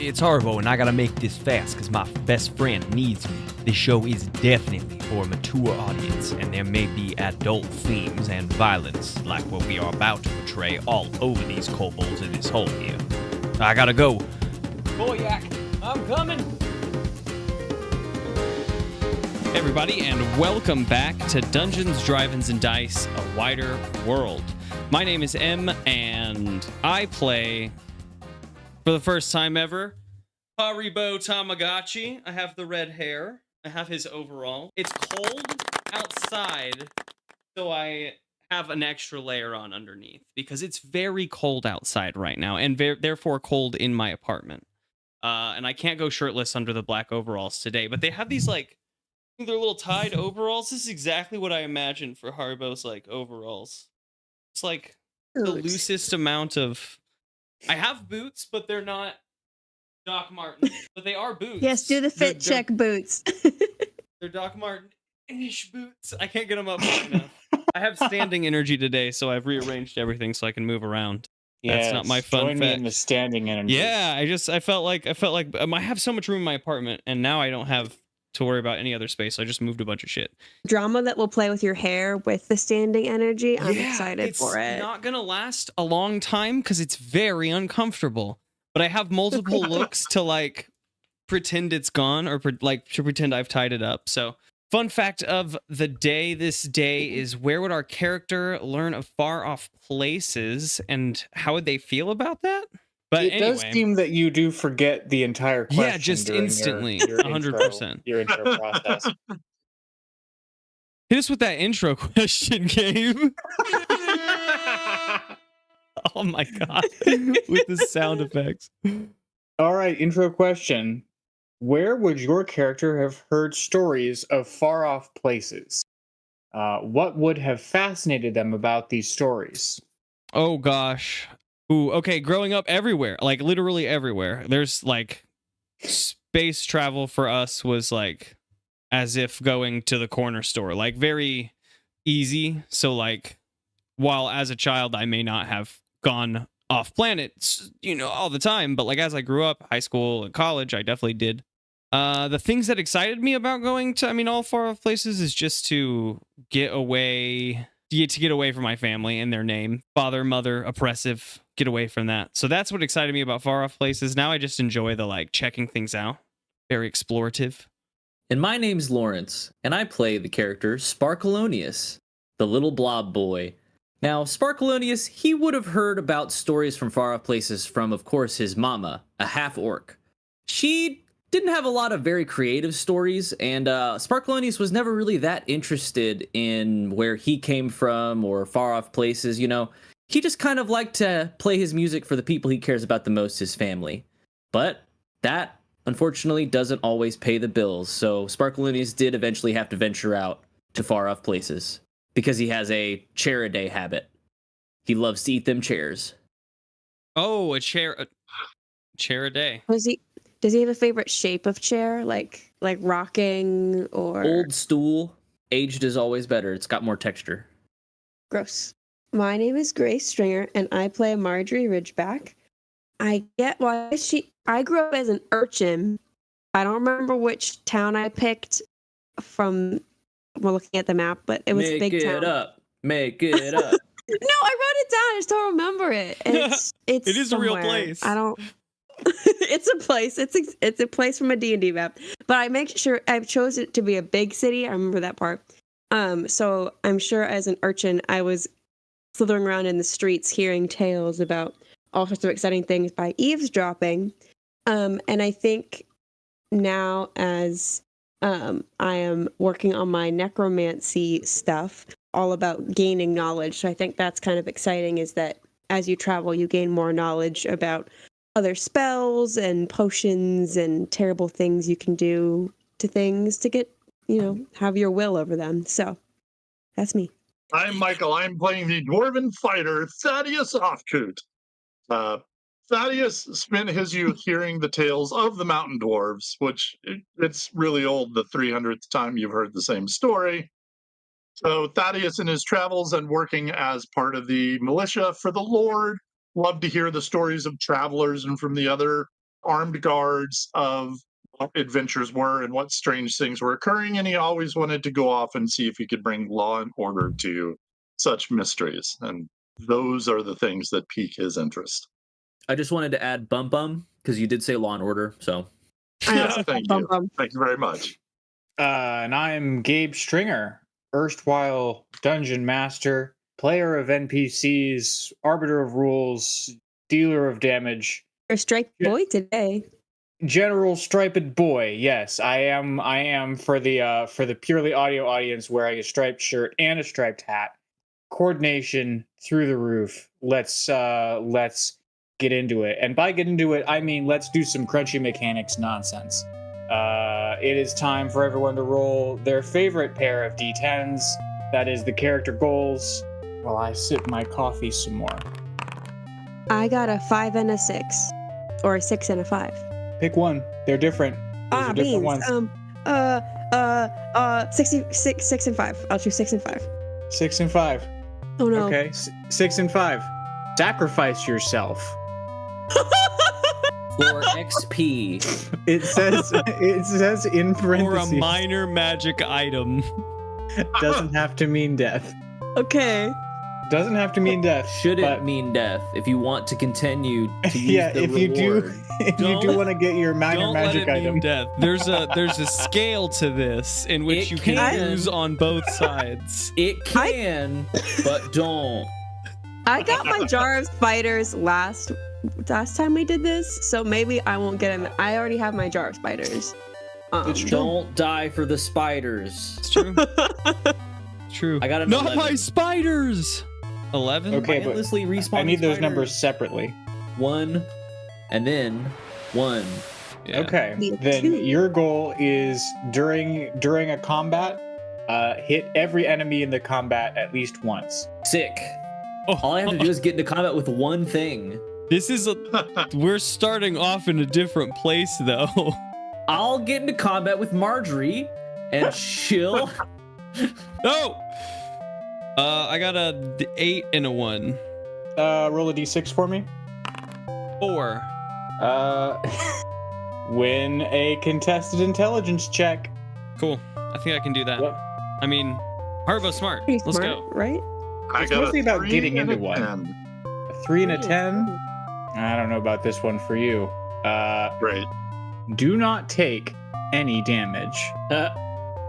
it's Haribo, and I gotta make this fast because my best friend needs me. This show is definitely for a mature audience, and there may be adult themes and violence like what we are about to portray all over these kobolds in this hole here. I gotta go. Boyak, I'm coming. Hey everybody, and welcome back to Dungeons, Drive-Ins, and Dice, A Wider World. My name is M, and I play, for the first time ever, Haribo Tamagotchi. I have the red hair. I have his overall. It's cold outside, so I have an extra layer on underneath, because it's very cold outside right now, and therefore cold in my apartment. And I can't go shirtless under the black overalls today, but they have these, like, they're little tied overalls. This is exactly what I imagined for Haribo's, like, overalls. It's like the loosest amount of... I have boots, but they're not Doc Martens. But they are boots. Yes, do the fit check boots. They're Doc Marten-ish boots. I can't get them up high enough. I have standing energy today, so I've rearranged everything so I can move around. That's not my fun join fact. me in the standing energy. Yeah, I felt like I have so much room in my apartment, and now I don't have to worry about any other space. So I just moved a bunch of shit. Drama that will play with your hair with the standing energy. I'm excited for it. It's not gonna last a long time because it's very uncomfortable. But I have multiple looks to, like, pretend it's gone, or to pretend I've tied it up. So, fun fact of the day this day is, where would our character learn of far off places, and how would they feel about that? But it does seem that you do forget the entire question. Yeah, just instantly. Your 100%. Your intro process. Hit us with that intro question, Gabe. Oh my god. With the sound effects. All right, intro question. Where would your character have heard stories of far off places? What would have fascinated them about these stories? Oh gosh. Ooh, okay, growing up everywhere, like literally everywhere. There's, like, space travel for us was like as if going to the corner store, like very easy. So, like, while as a child I may not have gone off planet, all the time, but, like, as I grew up, high school and college, I definitely did. The things that excited me about going to, all far off places is just to get away from my family and their name. Father, mother, oppressive, get away from that. So that's what excited me about far off places. Now I just enjoy the, like, checking things out. Very explorative. And my name's Lawrence, and I play the character Sparkleoneous, the little blob boy. Now, Sparkleoneous, he would have heard about stories from far off places from, of course, his mama, a half-orc. She didn't have a lot of very creative stories, and Sparkleoneous was never really that interested in where he came from or far off places, He just kind of liked to play his music for the people he cares about the most, his family. But that, unfortunately, doesn't always pay the bills, so Sparkleoneous did eventually have to venture out to far off places, because he has a chair-a-day habit. He loves to eat them chairs. Oh, a chair a day. Does he have a favorite shape of chair, like rocking or old stool? Aged is always better. It's got more texture. Gross. My name is Gabe Stringer, and I play Margery Ridgeback. I get why I grew up as an urchin. I don't remember which town I picked from. We're looking at the map, but it was a big town. Make it up. No, I wrote it down. I just don't remember it. It is somewhere. a real place. I don't. It's a place. It's a place from a D&D map. But I make sure I've chosen it to be a big city. I remember that part. So I'm sure as an urchin, I was slithering around in the streets, hearing tales about all sorts of exciting things by eavesdropping. And I think now, as I am working on my necromancy stuff, all about gaining knowledge. So I think that's kind of exciting, is that as you travel, you gain more knowledge about other spells and potions and terrible things you can do to things to get, have your will over them. So that's me. I'm Michael. I'm playing the dwarven fighter, Thaddeus Ofkoot. Thaddeus spent his youth hearing the tales of the mountain dwarves, which it's really old, the 300th time you've heard the same story. So Thaddeus, in his travels and working as part of the militia for the Lord, loved to hear the stories of travelers and from the other armed guards of what adventures were and what strange things were occurring, and he always wanted to go off and see if he could bring law and order to such mysteries. And those are the things that pique his interest. I just wanted to add bum bum because you did say Law and Order. So I also Thank bum you. bum. Thank you very much. And I'm Gabe Stringer, erstwhile dungeon master, player of NPCs, arbiter of rules, dealer of damage, You're a striped boy today. general striped boy. Yes, I am for the purely audio audience, wearing a striped shirt and a striped hat. Coordination through the roof. Let's get into it. And by get into it, I mean let's do some crunchy mechanics nonsense. It is time for everyone to roll their favorite pair of d10s. That is the character goals. While I sip my coffee some more. I got a 5 and a 6, or a 6 and a 5. Pick one. They're different. Those are different Beans. ones. 6 and 5. I'll choose 6 and 5. 6 and 5. Oh no. Okay, 6 and 5. Sacrifice yourself. for XP. It says in Or a parentheses. minor magic item. Doesn't have to mean death. Okay. Doesn't have to mean death. Should it but- mean death if you want to continue to use Yeah, the if you do, reward? if you do Don't- want to get your minor Don't magic let it item. mean death. There's a scale to this in which It you can can. use on both sides. It can, but don't. I got my jar of spiders last time we did this, so maybe I won't get them. I already have my jar of spiders. It's true. Don't die for the spiders. It's true. It's true. I got an Not 11. my spiders. 11. Okay, but Endlessly respawn I need those spiders. numbers separately. 1, and then 1. Yeah. Okay, Me then too. your goal is during a combat, hit every enemy in the combat at least once. Sick. Oh, All I have to do is get into combat with one thing. This is we're starting off in a different place though. I'll get into combat with Margery, and she'll. No. I got a 8 and a 1. Roll a d6 for me. 4. Win a contested intelligence check. Cool. I think I can do that. Yep. I mean, Haribo's smart. Pretty Let's smart, go. right? I It's got a mostly about 3 getting and into a one. 10. A 3 and a 10. I don't know about this one for you. Great. Do not take any damage.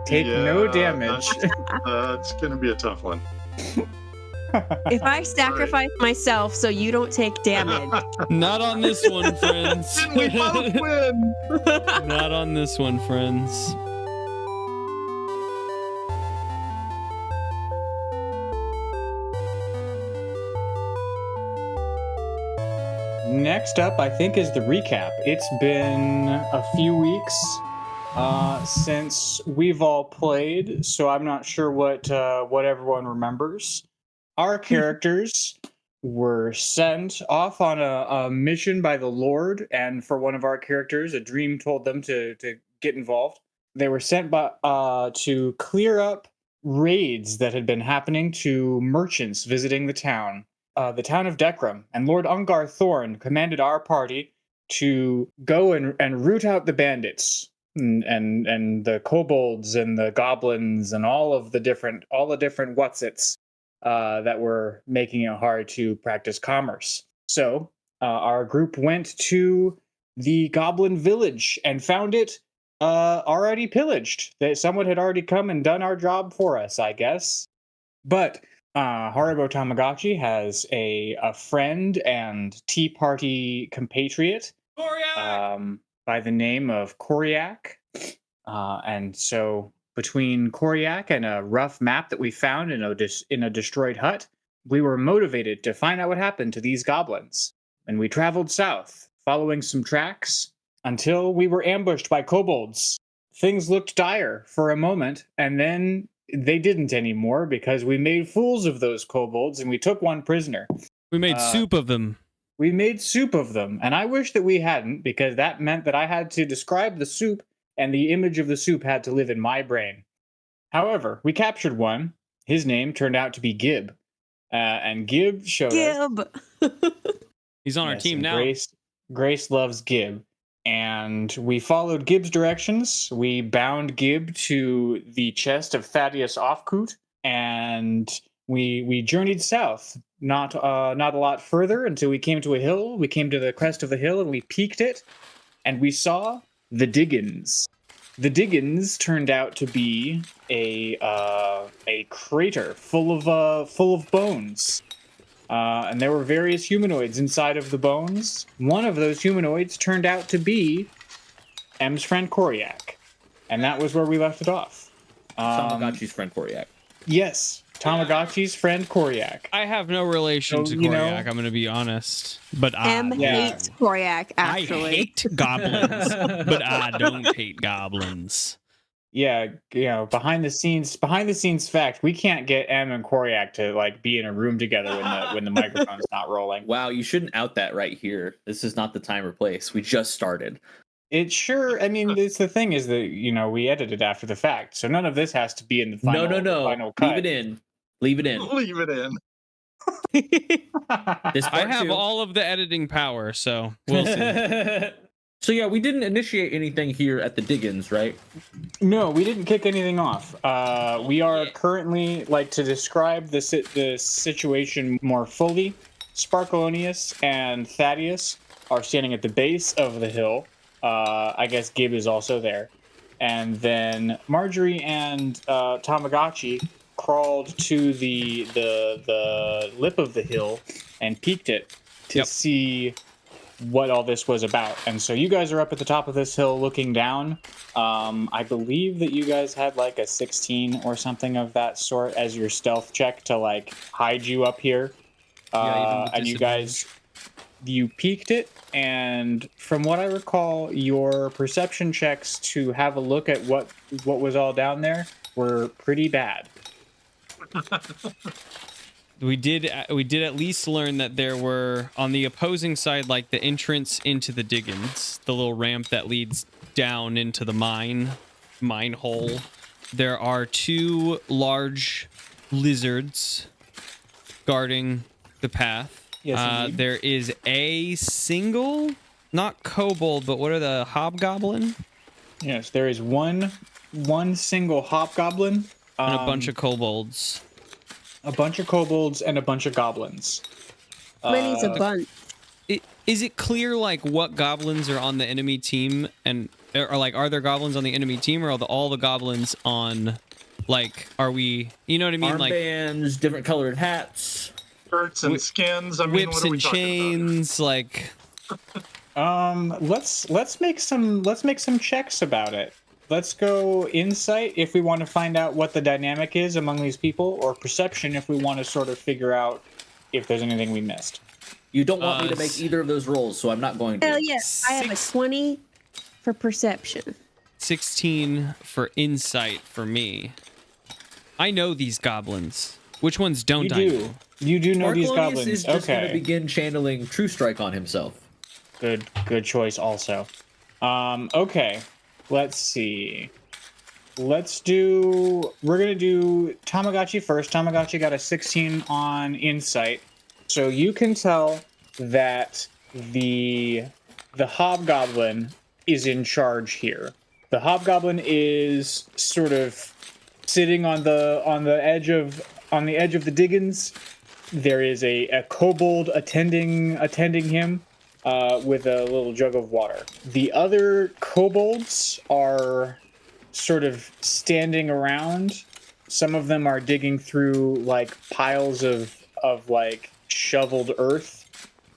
Take no Yeah, damage. It's going to be a tough one. If I sacrifice myself so you don't take damage, Not on this one, friends. Didn't we both win? Not on this one, friends. Next up, I think, is the recap. It's been a few weeks since we've all played, so I'm not sure what everyone remembers. Our characters were sent off on a mission by the Lord, and for one of our characters, a dream told them to get involved. They were sent to clear up raids that had been happening to merchants visiting the town of Dekram, and Lord Ungar Thorn commanded our party to go and root out the bandits and the kobolds and the goblins and all the different whatsits that were making it hard to practice commerce. So our group went to the goblin village and found it already pillaged. Someone had already come and done our job for us, I guess. But Haribo Tamagotchi has a friend and Tea Party compatriot by the name of Koriak. And so between Koriak and a rough map that we found in a destroyed hut, we were motivated to find out what happened to these goblins. And we traveled south, following some tracks, until we were ambushed by kobolds. Things looked dire for a moment, and then they didn't anymore because we made fools of those kobolds and we took one prisoner. We made soup of them. We made soup of them, and I wish that we hadn't, because that meant that I had to describe the soup, and the image of the soup had to live in my brain. However, we captured one. His name turned out to be Gib. And Gib showed us... Gib. He's on our Yes, team and now. Grace loves Gib. and we followed Gib's directions. We bound Gib to the chest of Thaddeus Ofkoot, and we journeyed south. Not a lot further until we came to a hill. We came to the crest of the hill, and we peaked it, and we saw the Diggins. The Diggins turned out to be a crater full of bones. And there were various humanoids inside of the bones. One of those humanoids turned out to be M's friend Koryak. And that was where we left it off. Tamagotchi's friend Koryak. Yes, Tamagotchi's friend Koryak. I have no relation to Koryak, I'm going to be honest. But M hates Koryak, actually. I hate goblins, but I don't hate goblins. Yeah, behind the scenes fact, we can't get M and Koryak to like be in a room together when the microphone's not rolling. Wow, you shouldn't out that right here. This is not the time or place. We just started. It sure. I mean, it's the thing is that we edited after the fact, so none of this has to be in the final. No. Final cut. Leave it in. Leave it in. Leave it in. This I part have two. all of the editing power, so we'll see. So yeah, we didn't initiate anything here at the Diggins, right? No, we didn't kick anything off. We are currently, like, to describe the situation more fully, Sparkleoneous and Thaddeus are standing at the base of the hill. I guess Gabe is also there. And then Margery and Tamagotchi crawled to the lip of the hill and peeked it to see what all this was about. And so you guys are up at the top of this hill looking down. I believe that you guys had like a 16 or something of that sort as your stealth check to like hide you up here. And you peeked it, and from what I recall, your perception checks to have a look at what was all down there were pretty bad. We did at least learn that there were on the opposing side, like the entrance into the Diggins, the little ramp that leads down into the mine hole. There are two large lizards guarding the path. Yes, indeed. There is a single, not kobold, but what are the hobgoblin? Yes, there is one single hobgoblin And a bunch of kobolds. a bunch of kobolds and a bunch of goblins. Many's a bunch. Is it clear like what goblins are on the enemy team, and or like are there goblins on the enemy team, or are all the goblins on? Like, are we? You know what I mean? Armbands, different colored hats, Shirts and skins. I mean, Whips what are we and talking chains, like. Let's make some checks about it. Let's go insight if we want to find out what the dynamic is among these people, or perception if we want to sort of figure out if there's anything we missed. You don't want me to make either of those rolls, so I'm not going to. Hell yes. I have a 20 for perception. 16 for insight for me. I know these goblins. Which ones don't I know? You do know these Sparkleoneous goblins. is just going to Okay. begin channeling True Strike on himself. Good choice also. Okay. Let's see. We're gonna do Tamagotchi first. Tamagotchi got a 16 on insight. So you can tell that the hobgoblin is in charge here. The hobgoblin is sort of sitting on the edge of the Diggins. There is a kobold attending him with a little jug of water. The other kobolds are sort of standing around. Some of them are digging through like piles of like shoveled earth.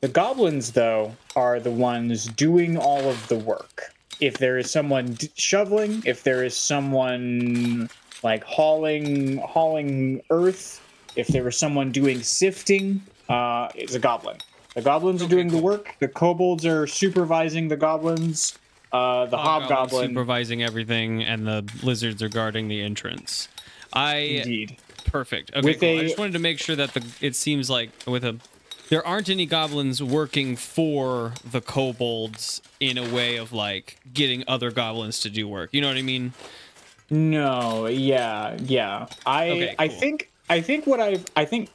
The goblins, though, are the ones doing all of the work. If there is someone shoveling, if there is someone like hauling earth, if there is someone doing sifting, it's a goblin. The goblins are doing the work. The kobolds are supervising the goblins. The hobgoblin supervising everything, and the lizards are guarding the entrance. Indeed. Perfect. Okay, cool. I just wanted to make sure that it seems like there aren't any goblins working for the kobolds in a way of like getting other goblins to do work. You know what I mean? No, yeah. Okay, cool. I think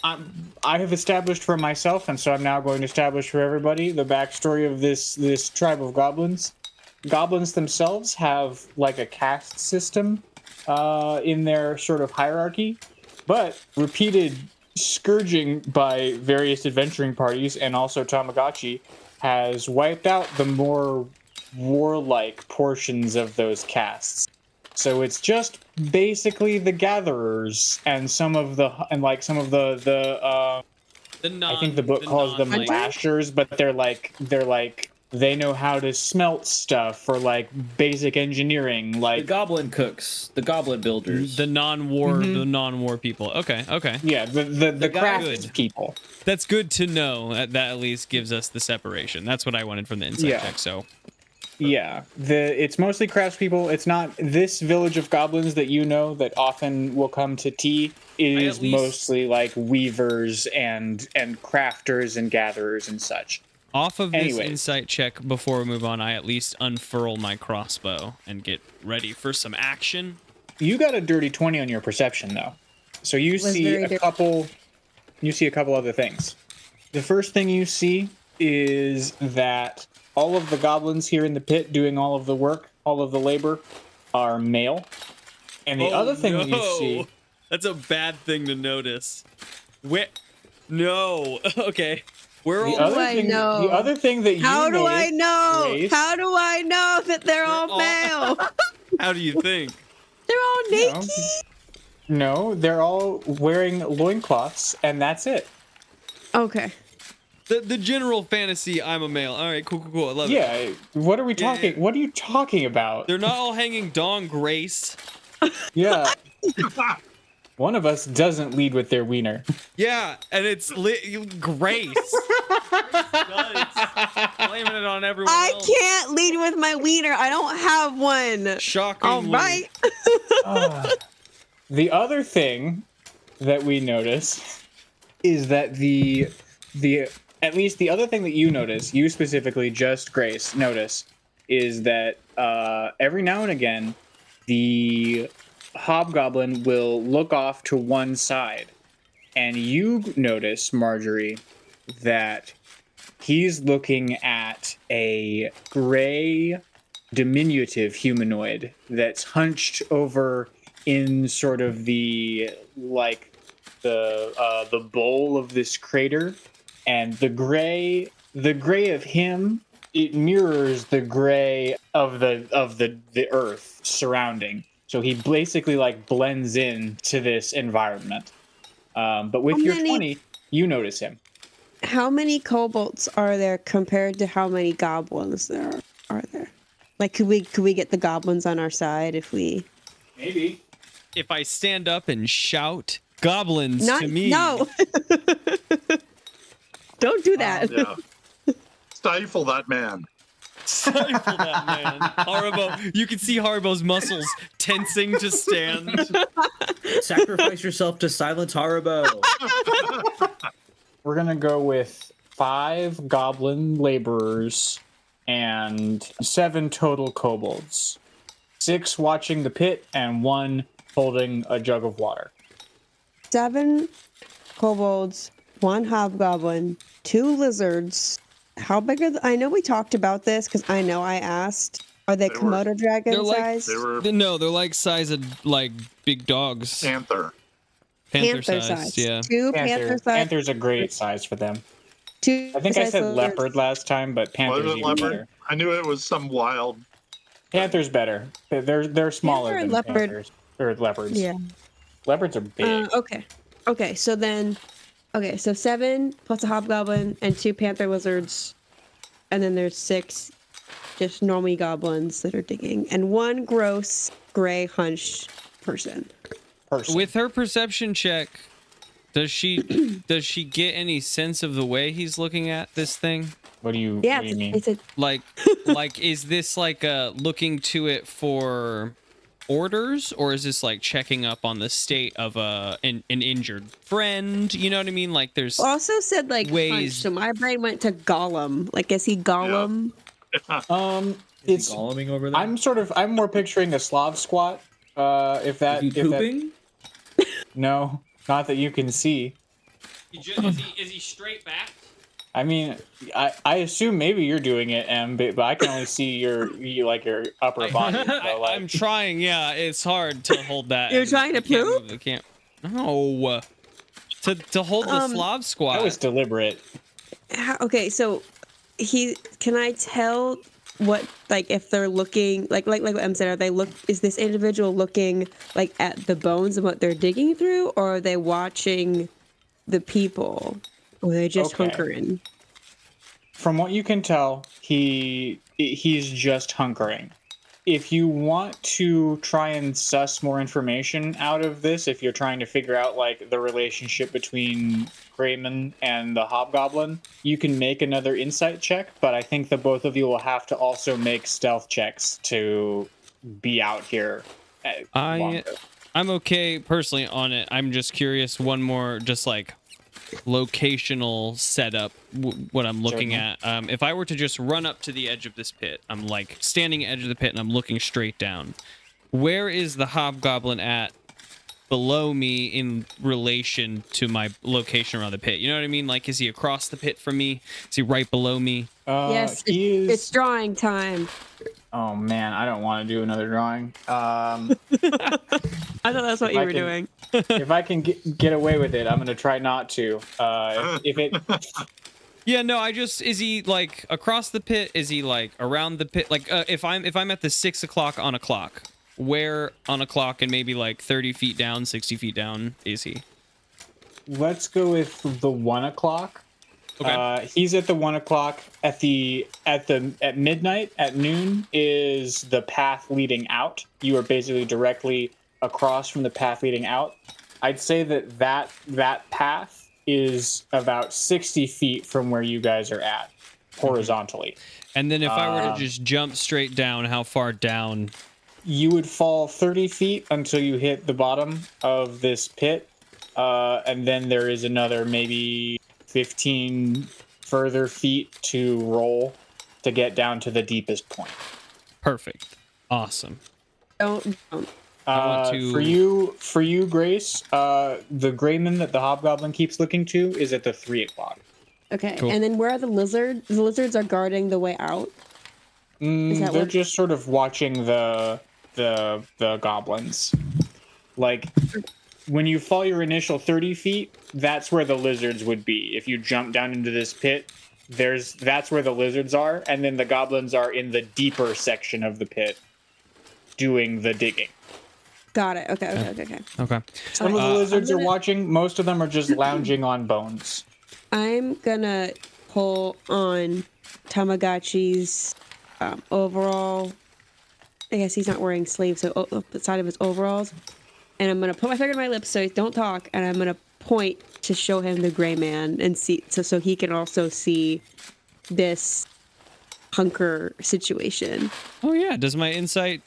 I have established for myself, and so I'm now going to establish for everybody the backstory of this tribe of goblins. Goblins themselves have like a caste system in their sort of hierarchy, but repeated scourging by various adventuring parties and also Tamagotchi has wiped out the more warlike portions of those castes. So it's just basically the gatherers and some of the I think the book calls them lashers, but they're like they know how to smelt stuff for like basic engineering, like The goblin cooks, the goblin builders. The non-war people. Okay. yeah, the crafts Good. people. That's good to know. That at least gives us the separation. That's what I wanted from the insight check. So Yeah, it's mostly craftspeople. It's not this village of goblins that you know that often will come to tea. It is mostly like weavers and crafters and gatherers and such. off of this insight check, before we move on, I at least unfurl my crossbow and get ready for some action. You got a dirty 20 on your perception though, so you see a couple other things. The first thing you see is that all of the goblins here in the pit doing all of the work, all of the labor, are male. And the other thing that you see... That's a bad thing to notice. No. Okay. The other thing that you How do notice, I know? Grace, How do I know that they're all male? How do you think? They're all naked? No, they're all wearing loincloths, and that's it. Okay. The general fantasy, I'm a male. All right, cool. I love it. Yeah, what are we talking? What are you talking about? They're not all hanging dong, Grace. Yeah. One of us doesn't lead with their wiener. Yeah, and it's Grace. Blaming it on everyone else. I can't lead with my wiener. I don't have one. Shockingly. All right. The other thing that we notice is that at least the other thing that you notice, you specifically, just Grace, notice, is that every now and again, the hobgoblin will look off to one side. And you notice, Margery, that he's looking at a gray, diminutive humanoid that's hunched over in sort of the bowl of this crater. And the gray of him, it mirrors the gray of the earth surrounding. So he basically like blends in to this environment. But with your 20, you notice him. How many kobolds are there compared to how many goblins there are there? Like, could we get the goblins on our side if we? Maybe. If I stand up and shout goblins to me. No. Don't do that. Yeah. Stifle that man. Stifle that man. Haribo, you can see Haribo's muscles tensing to stand. Sacrifice yourself to silence Haribo. We're gonna go with 5 goblin laborers and 7 total kobolds. 6 watching the pit and 1 holding a jug of water. 7 kobolds, 1 hobgoblin, 2 lizards. How big are I know we talked about this because I know I asked. Are they Komodo dragon size? No, they're like size of like big dogs. Panther size. Yeah. 2 panther size. Panther's a great size for them. 2 I think I said leopard last time, but panther's even better. I knew it was some wild. Panther's better. They're smaller than leopard. panthers or leopards. Yeah. Leopards are big. Okay. So 7 plus a hobgoblin and 2 panther lizards, and then there's 6 just normal goblins that are digging, and 1 gross gray hunched person. With her perception check, does she get any sense of the way he's looking at this thing? What do you mean? It's a Like is this like looking to it for orders, or is this like checking up on the state of an injured friend? You know what I mean? Like there's also said like ways. punch, so my brain went to Gollum. Like, is he Gollum? Yeah. It's Golluming over there. I'm more picturing a Slav squat. Is he pooping? No, not that you can see. Is he straight back? I mean, I assume maybe you're doing it, but I can only see your upper body. So, I'm trying. Yeah, it's hard to hold that. You're and trying to I can't poop? move the camp. No. To hold the Slav squat. that was deliberate. Okay, so can I tell what, like, if they're looking like what Em said, is this individual looking like at the bones and what they're digging through, or are they watching the people, or are they just Okay. hunkering? From what you can tell, he's just hunkering. If you want to try and suss more information out of this, if you're trying to figure out like the relationship between Grayman and the Hobgoblin, you can make another insight check, but I think the both of you will have to also make stealth checks to be out here longer. I'm okay personally on it. I'm just curious, one more just like locational setup, what I'm looking at. If I were to just run up to the edge of this pit, I'm like standing edge of the pit and I'm looking straight down. Where is the Hobgoblin at below me in relation to my location around the pit? You know what I mean? Like, is he across the pit from me? Is he right below me? Yes, it's drawing time. Oh man, I don't want to do another drawing. I thought that's what you were doing. If I can get away with it, I'm gonna try not to. If it. Yeah, no, is he like across the pit? Is he like around the pit? Like, if I'm at the 6 o'clock on a clock, where on a clock and maybe like 30 feet down, 60 feet down is he? Let's go with the 1 o'clock. Okay. He's at the 1 o'clock. At midnight, at noon, is the path leading out. You are basically directly across from the path leading out. I'd say that path is about 60 feet from where you guys are at, horizontally. And then if I were to just jump straight down, how far down? You would fall 30 feet until you hit the bottom of this pit. And then there is another maybe 15 further feet to roll to get down to the deepest point. Perfect. Awesome. Don't. For you, Grace, the Grayman that the Hobgoblin keeps looking to is at the 3 o'clock. Okay, cool. And then where are the lizards? The lizards are guarding the way out. They're just sort of watching the goblins. Like, when you fall your initial 30 feet, that's where the lizards would be. If you jump down into this pit, that's where the lizards are, and then the goblins are in the deeper section of the pit doing the digging. Got it. Okay. Okay. Some of the lizards are watching. Most of them are just lounging on bones. I'm gonna pull on Tamagotchi's overall. I guess he's not wearing sleeves, so up the side of his overalls. And I'm gonna put my finger in my lips so don't talk, and I'm gonna point to show him the gray man and see, so he can also see this hunker situation. Oh yeah. Does my insight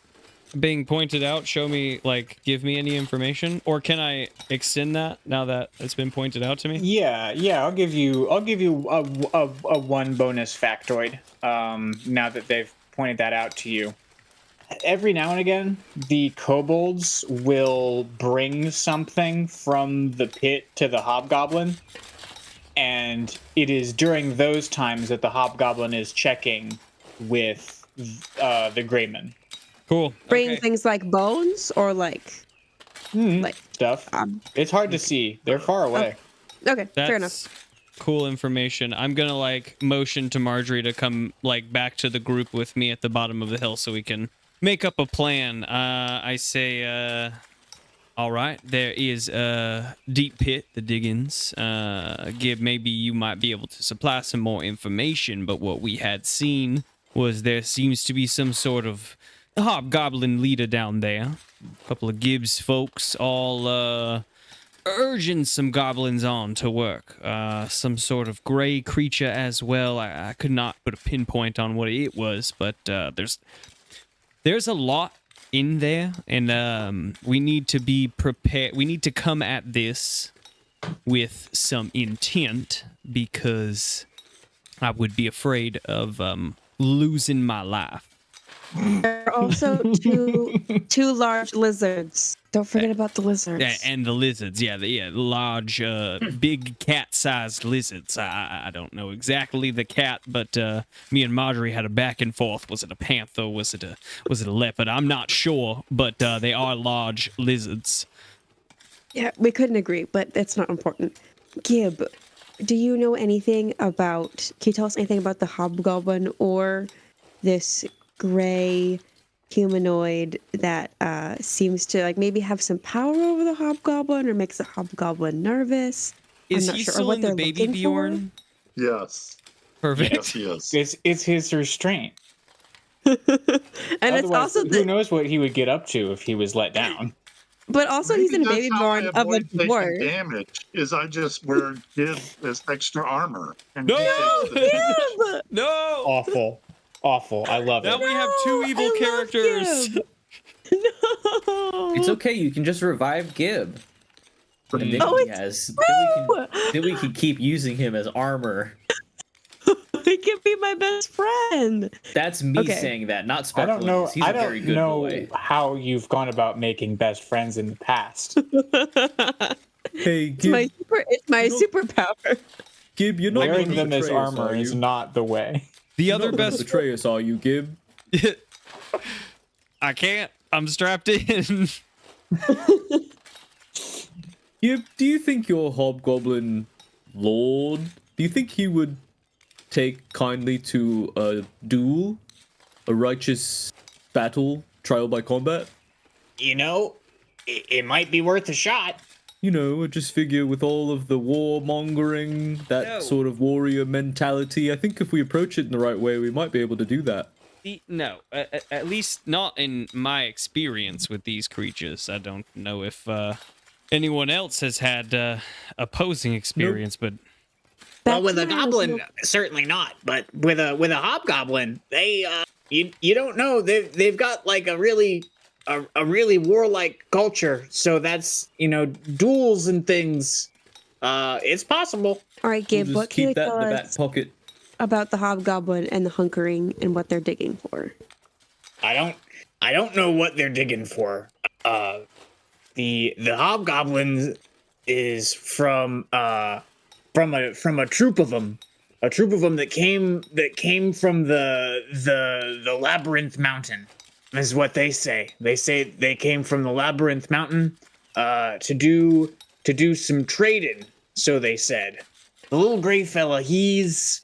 being pointed out show me, like, give me any information, or can I extend that now that it's been pointed out to me? Yeah. I'll give you a 1 bonus factoid. Now that they've pointed that out to you. Every now and again, the kobolds will bring something from the pit to the Hobgoblin, and it is during those times that the Hobgoblin is checking with the Grayman. Cool. Bring Okay. things like bones or like Stuff. It's hard to see. They're far away. Okay, That's fair enough. cool information. I'm gonna like motion to Margery to come like back to the group with me at the bottom of the hill so we can make up a plan. I say, all right, there is a deep pit, the Diggins. Gib, maybe you might be able to supply some more information, but what we had seen was there seems to be some sort of hobgoblin leader down there. A couple of Gibbs folks all urging some goblins on to work. Some sort of gray creature as well. I could not put a pinpoint on what it was, but there's a lot in there, and we need to be prepared. We need to come at this with some intent, because I would be afraid of losing my life. There are also two large lizards Don't forget about the lizards. Yeah, and the lizards. Yeah, the large, big cat-sized lizards. I don't know exactly the cat, but me and Margery had a back and forth. Was it a panther? Was it a leopard? I'm not sure, but they are large lizards. Yeah, we couldn't agree, but it's not important. Gib, do you know anything about? Can you tell us anything about the hobgoblin or this gray humanoid that seems to like maybe have some power over the hobgoblin or makes the hobgoblin nervous? Is I'm not he sure. Or still what in the they're baby looking for? Bjorn? Yes. Perfect. Yes, he is. It's his restraint. And it's Otherwise, also who knows what he would get up to if he was let down. but also he's Maybe in a baby that's how I born of a avoid taking dwarf. damage. Is I just wear this extra armor. And No! he takes the damage. No! Awful. I love Now it. we have two evil characters. No. It's okay. You can just revive Gib. And then Oh, he it's has. true! Then we can keep using him as armor. He can be my best friend. That's me Okay. saying that, not I don't know. Sparkleoneous. He's I a very don't good know boy. how you've gone about making best friends in the past. Hey, It's my superpower. Gib, you're Wearing them as armor is not the way. The other best. betray us, are you, Gib? I can't. I'm strapped in. Gib, do you think your hobgoblin lord? Do you think he would take kindly to a duel, a righteous battle, trial by combat? You know, it might be worth a shot. You know, I just figure with all of the warmongering, that No. sort of warrior mentality, I think if we approach it in the right way, we might be able to do that. No, at least not in my experience with these creatures. I don't know if anyone else has had opposing experience, but Well, with a That's not goblin, ideal. certainly not. But with a hobgoblin, they you don't know they've got like a really warlike culture. So that's duels and things. It's possible. All right, Gabe, We'll what just can you keep that tell in the back us pocket. about the hobgoblin and the hunkering and what they're digging for? I don't know what they're digging for. The hobgoblin is from a troop of them. A troop of them that came from the Labyrinth Mountain, is what they say. They say they came from the Labyrinth Mountain to do some trading. So they said. The little gray fella, he's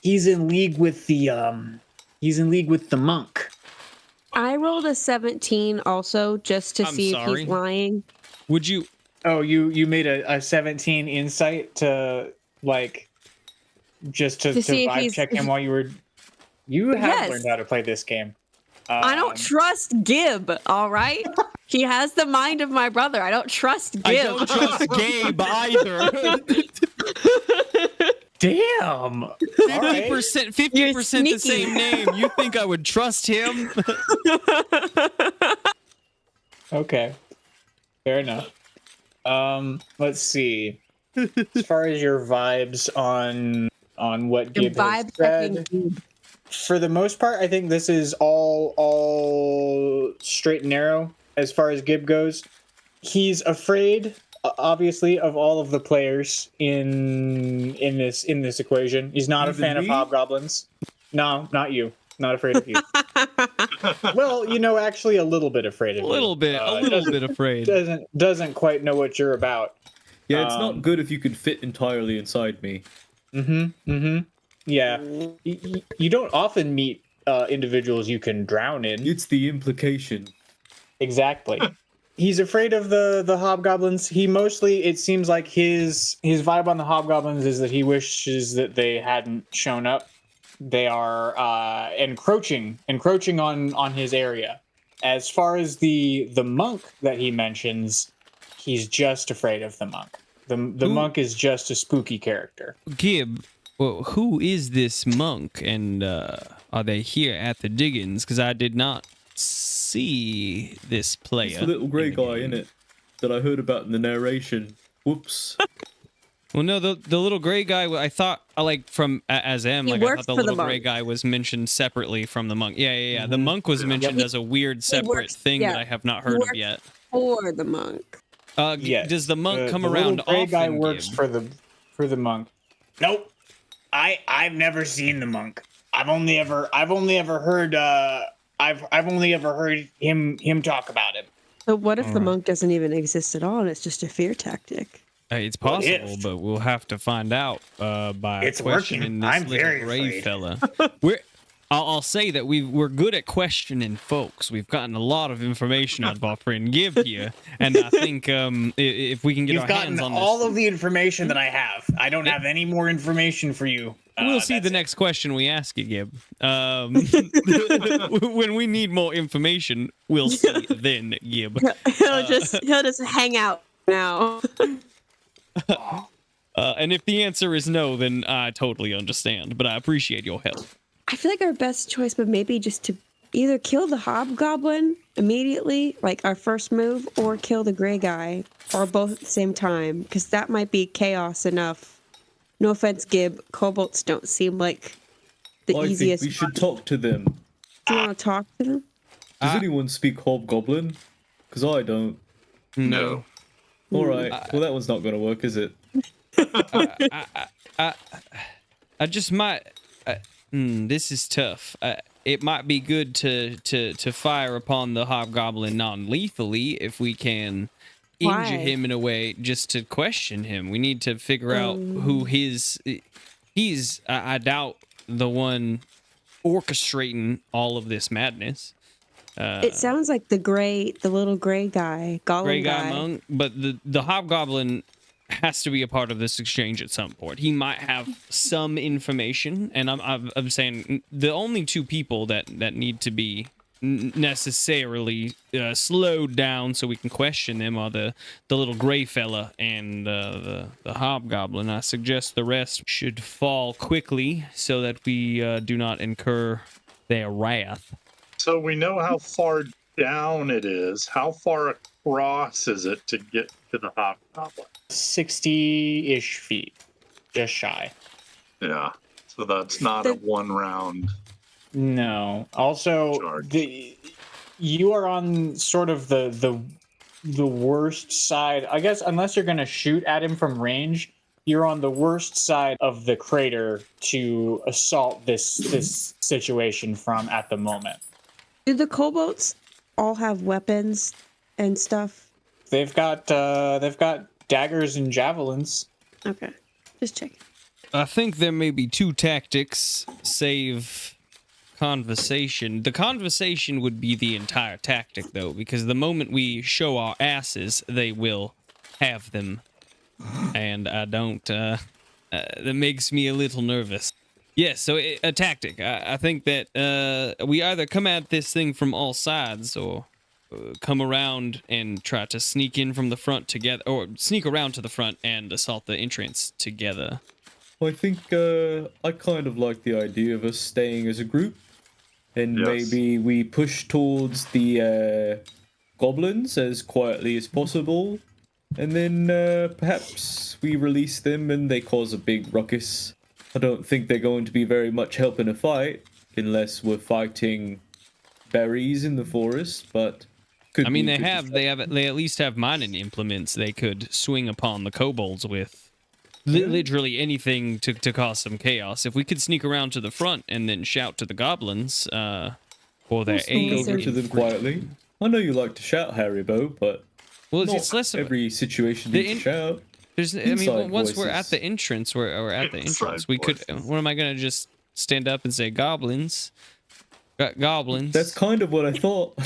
in league with the monk. I rolled a 17 also just to I'm see if sorry. he's lying. would you? Oh, you made a 17 insight to like just to see if vibe he's- check him while you were. You have Yes. learned how to play this game. I don't trust Gib, all right? He has the mind of my brother. I don't trust Gib. I don't trust Gabe either. Damn. 50%, 50% the sneaky. same name. You think I would trust him? Okay. Fair enough. Let's see. As far as your vibes on what Your Gib has vibe said, checking Gib. for the most part, I think this is all straight and narrow as far as Gib goes. He's afraid, obviously, of all of the players in this equation. He's not a Even fan of me? hobgoblins. No, not you. Not afraid of you. Well, actually, a little bit afraid of A you. little bit afraid. Doesn't quite know what you're about. Yeah, it's Um, not good if you could fit entirely inside me. Yeah. You don't often meet individuals you can drown in. It's the implication. Exactly. He's afraid of the hobgoblins. He mostly, it seems like his vibe on the hobgoblins is that he wishes that they hadn't shown up. They are encroaching on his area. As far as the monk that he mentions, he's just afraid of the monk. The monk is just a spooky character. Gib, well, who is this monk, and are they here at the Diggins? Because I did not see this player. It's the little grey in the guy game. in it that I heard about in the narration. Whoops. Well, no, the little gray guy. I thought, like from as M, He like I works thought the for the little gray monk. guy was mentioned separately from the monk. Yeah. The monk was mentioned He- as a weird separate works- thing yeah. that I have not He heard of works- yet. for the monk. Yes. Does the monk come the around little gray often? guy works Gib? for the monk. Nope. I've never seen the monk. I've only ever heard him talk about him. But what if the Alright. monk doesn't even exist at all and it's just a fear tactic? It's What possible, if? but we'll have to find out by It's questioning working. this I'm little very gray afraid. fella. I'll say that we're good at questioning folks. We've gotten a lot of information out of our friend Gib here, and I think if we can get You've our gotten hands on all this, of the information that I have. I don't have any more information for you. we'll see that's the it. next question we ask you, Gib. When we need more information, we'll see then, Gib. He'll just hang out now. And if the answer is no, then I totally understand. But I appreciate your help. I feel like our best choice would maybe just to either kill the hobgoblin immediately, like our first move, or kill the gray guy, or both at the same time, because that might be chaos enough. No offense, Gib. Kobolds don't seem like the I easiest. think we should talk to them. Do you want to talk to them? Does anyone speak Hobgoblin? Because I don't. No. All right. Well, that one's not going to work, is it? I just might. This is tough. It might be good to fire upon the hobgoblin non-lethally if we can injure Why? him in a way just to question him. We need to figure out who he's. I doubt the one orchestrating all of this madness. It sounds like the little gray guy, golem Gray guy monk, but the hobgoblin has to be a part of this exchange at some point. He might have some information, and I'm saying the only two people that need to be necessarily slowed down so we can question them are the little gray fella and the hobgoblin. I suggest the rest should fall quickly so that we do not incur their wrath. So we know how far down it is. How far across is it to get to the hobgoblin? 60-ish feet, just shy. Yeah. So that's not a one round. No. Also, Charge. you are on sort of the worst side. I guess unless you're gonna shoot at him from range, you're on the worst side of the crater to assault this situation from at the moment. Do the kobolds all have weapons and stuff? They've got daggers and javelins. Okay, just checking. I think there may be two tactics, save conversation. The conversation would be the entire tactic, though, because the moment we show our asses, they will have them. And I don't, that makes me a little nervous. Yes, so a tactic. I think that we either come at this thing from all sides or come around and try to sneak in from the front together, or sneak around to the front and assault the entrance together. I think I kind of like the idea of us staying as a group, and Yes. maybe we push towards the goblins as quietly as possible, and then perhaps we release them and they cause a big ruckus. I don't think they're going to be very much help in a fight unless we're fighting berries in the forest, but could I mean, be they good. they at least have mining implements they could swing upon the kobolds with. Literally anything to cause some chaos. If we could sneak around to the front and then shout to the goblins for their Who's the aid. Go wizard? over to them quietly. I know you like to shout, Haribo, but Well, not it's less of every situation the needs to shout. There's, I Inside mean, once we're at voices. the entrance, we're at the Inside entrance. We could. voices. What am I gonna just stand up and say goblins? Goblins. That's kind of what I thought.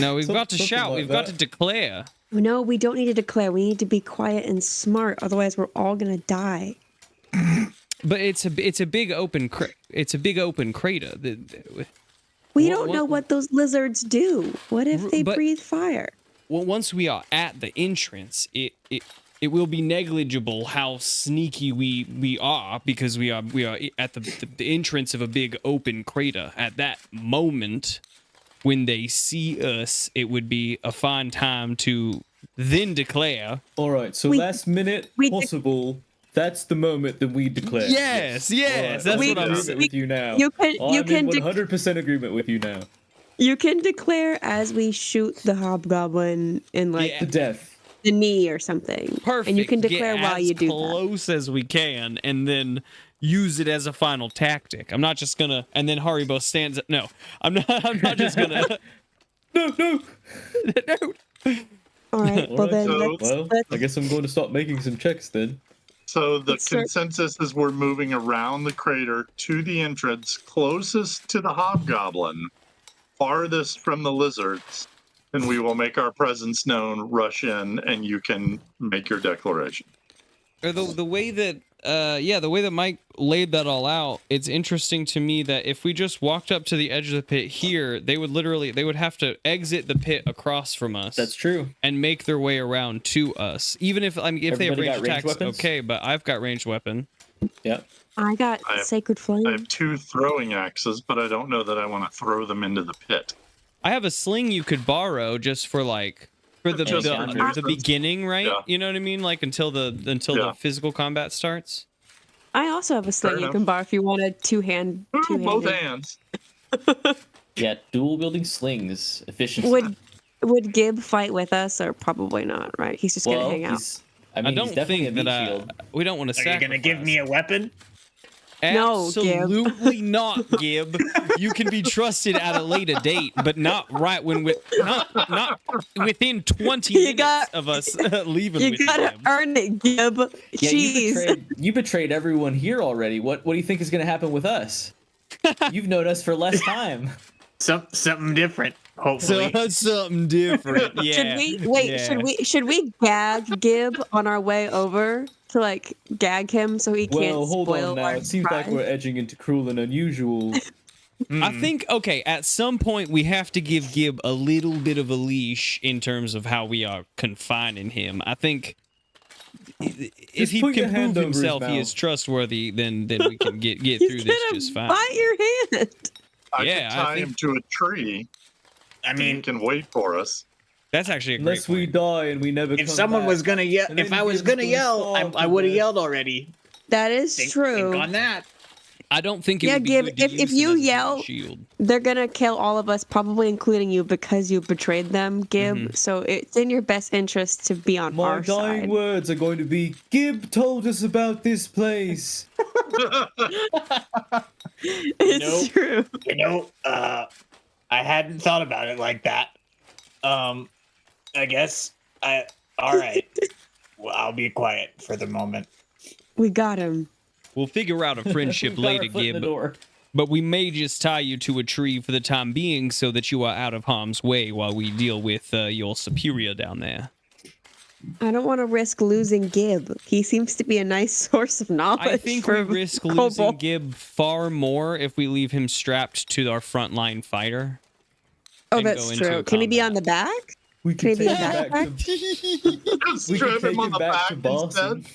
No, we've got to something shout. like We've got to that. declare. No, we don't need to declare. We need to be quiet and smart. Otherwise, we're all gonna die. But it's a big open it's a big open crater. We What- don't what- know what those lizards do. What if they But- breathe fire? Well, once we are at the entrance, it will be negligible how sneaky we are, because we are at the entrance of a big open crater. At that moment, when they see us, it would be a fine time to then declare. All right, so We- last minute we- possible. That's the moment that we declare. Yes, All right, that's We- what I'm agreement saying. with you now. You can I'm in 100% agreement with you now. You can declare as we shoot the hobgoblin in like Yeah. The death. the knee or something. Perfect. And you can declare Get while as you do that. close as we can, and then use it as a final tactic. I'm not just gonna. And then Haribo stands. No, I'm not. I'm not just gonna. No, no. No. All right. Well, Alright, then so- Well, let's I guess I'm going to start making some checks then. So the Let's start- consensus is we're moving around the crater to the entrance closest to the hobgoblin, farthest from the lizards, and we will make our presence known, rush in, and you can make your declaration. Or the way that the way that Mike laid that all out, it's interesting to me that if we just walked up to the edge of the pit here, they would have to exit the pit across from us. That's true. And make their way around to us. Even if if they have Everybody ranged got ranged attacks, weapons? okay, but I've got ranged weapon. Yep. I got I have- Sacred Flame. I have 2 throwing axes, but I don't know that I want to throw them into the pit. I have a sling you could borrow just for like for the Just the, for the instance. beginning, right? Yeah. You know what I mean? Like until the Yeah. physical combat starts. I also have a sling you enough. can borrow if you want a two-hand. Ooh, both two-handed. hands. Yeah, dual wielding slings. Efficiency. Would Gib fight with us or probably not? Right? He's just gonna hang out. I mean, I don't he's definitely think a meat that shield. we don't want to Are you sacrifice. gonna give me a weapon? No, Gib. Absolutely not, Gib. You can be trusted at a later date, but not right when we not within 20 You minutes got- of us leaving. You with gotta Gib. earn it, Gib. Yeah, Jeez. you betrayed everyone here already. What do you think is going to happen with us? You've known us for less time. Something different, hopefully. So that's something different. Yeah. Should we wait? yeah. Should we gag Gib on our way over to like gag him so he can't Well, hold spoil on now. our It seems like surprise? we're edging into cruel and unusual. I think okay. At some point, we have to give Gib a little bit of a leash in terms of how we are confining him. I think if Just he put your can hand prove over his himself he mouth. is trustworthy, then we can get He's through this gonna just fine. bite your hand. I Yeah, could I tie think- him to a tree. I and he mean, can wait for us. That's actually a great Unless we point. die and we never if come someone back. was gonna yell, And if then I was Gib's gonna gonna yell, starve I to would have death. yelled already. That is Think true. on that. I don't think it Yeah, would be Gib, good to if use you him as a yell- shield. They're gonna kill all of us, probably including you, because you betrayed them, Gib. Mhm. So it's in your best interest to be on My our dying side. words are going to be, Gib told us about this place. It's true. You know, I hadn't thought about it like that. I guess all right. Well, I'll be quiet for the moment. We got him. We'll figure out a friendship Got our later, foot in the Gib. door. But we may just tie you to a tree for the time being so that you are out of harm's way while we deal with your superior down there. I don't want to risk losing Gib. He seems to be a nice source of knowledge. I think for we risk Kobold. losing Gib far more if we leave him strapped to our frontline fighter. Oh, and go that's into true. Can he be combat. on the back? We Can can he take be him a back to we Strap can take him on him the back back to instead. Boston.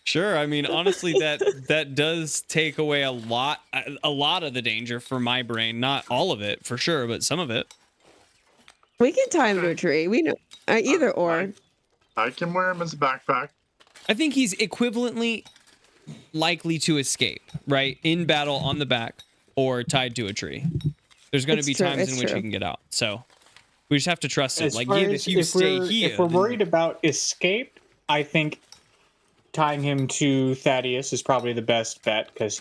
Sure, I mean honestly that does take away a lot of the danger for my brain. Not all of it for sure, but some of it. We can tie him to a tree. We know either or. I can wear him as a backpack. I think he's equivalently likely to escape, right? In battle on the back or tied to a tree. There's going to It's be true, times it's in which true. he can get out. So we just have to trust him. As Like, far Gib, as if you stay here, if we're then- worried about escape, I think tying him to Thaddeus is probably the best bet because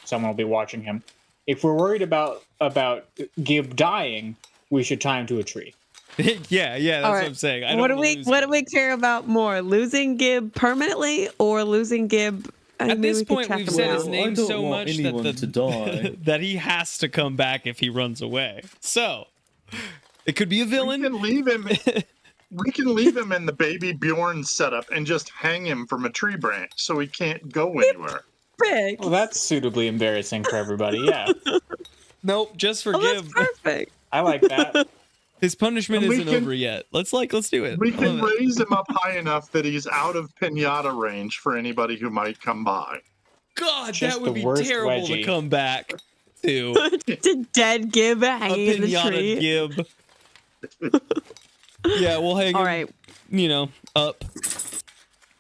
someone will be watching him. If we're worried about Gib dying, we should tie him to a tree. yeah, that's All what right. I'm saying. I What don't do we lose what do him. we care about more? Losing Gib permanently or losing Gib? I At mean, this we could point, check we've him said out. his I name don't so want much anyone that to die. that he has to come back if he runs away. So it could be a We villain. can leave him. We can leave him in the baby Bjorn setup and just hang him from a tree branch so he can't go anywhere. Frick. Well, that's suitably embarrassing for everybody. Yeah, Nope, just for Oh, that's Gib. perfect. I like that. His punishment And we isn't can- over yet. Let's do it. We I can love it. raise him up high enough that he's out of pinata range for anybody who might come by. God, Just that would the be worst terrible to wedgie. come back to. To dead Gib A hanging in the pinata tree. Gib. Yeah, we'll hang All him, right. up.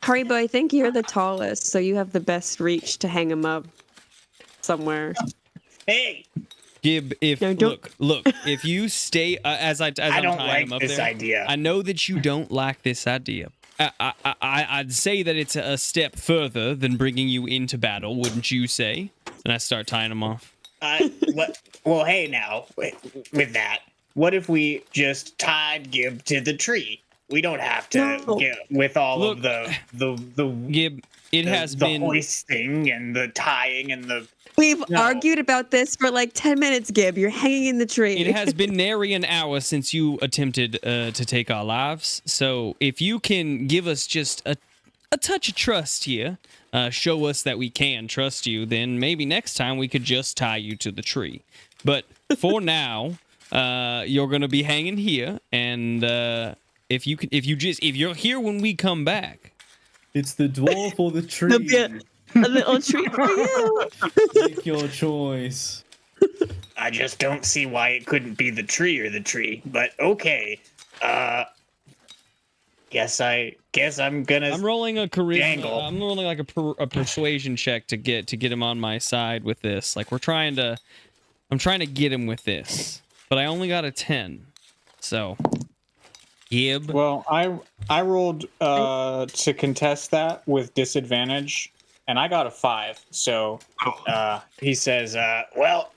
Haribo, I think you're the tallest, so you have the best reach to hang him up somewhere. Hey, Gib, if No, don't- look, if you stay as I I'm don't tying like him up this there, idea. I know that you don't like this idea. I'd say that it's a step further than bringing you into battle, wouldn't you say? And I start tying him off. What? Well, hey, now with that, what if we just tied Gib to the tree? We don't have to No. get with all Look, of the Gib, it has the been hoisting and the tying and the. We've No. argued about this for like 10 minutes, Gib. You're hanging in the tree. it has been nary an hour since you attempted to take our lives. So if you can give us just a touch of trust here, show us that we can trust you, then maybe next time we could just tie you to the tree. But for now, you're gonna be hanging here, and if you're here when we come back, It's the dwarf or the There'll tree. be a little treat for you. Make your choice. I just don't see why it couldn't be the tree or the tree. But okay, guess I'm gonna. I'm rolling a charisma. Jangle. I'm rolling like a persuasion check to get him on my side with this. Like I'm trying to get him with this, but I only got a 10. So, Gib. Well, I rolled to contest that with disadvantage, and I got a 5. So he says, Well,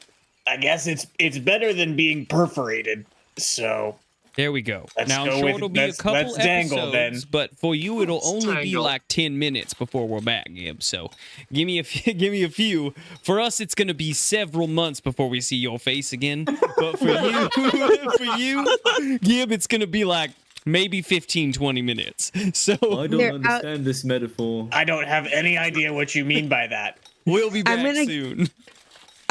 I guess it's better than being perforated. So There we go. Let's Now, go I'm sure with- it'll be a let's- couple let's dangle, episodes, then. but for you, it'll Let's only be dangle. like 10 minutes before we're back, Gib. So give me a few, give me a few. For us, it's gonna be several months before we see your face again. But for you, Gib, it's gonna be like maybe 15, 20 minutes. So I don't They're out- understand this metaphor. I don't have any idea what you mean by that. we'll be back I'm gonna- soon.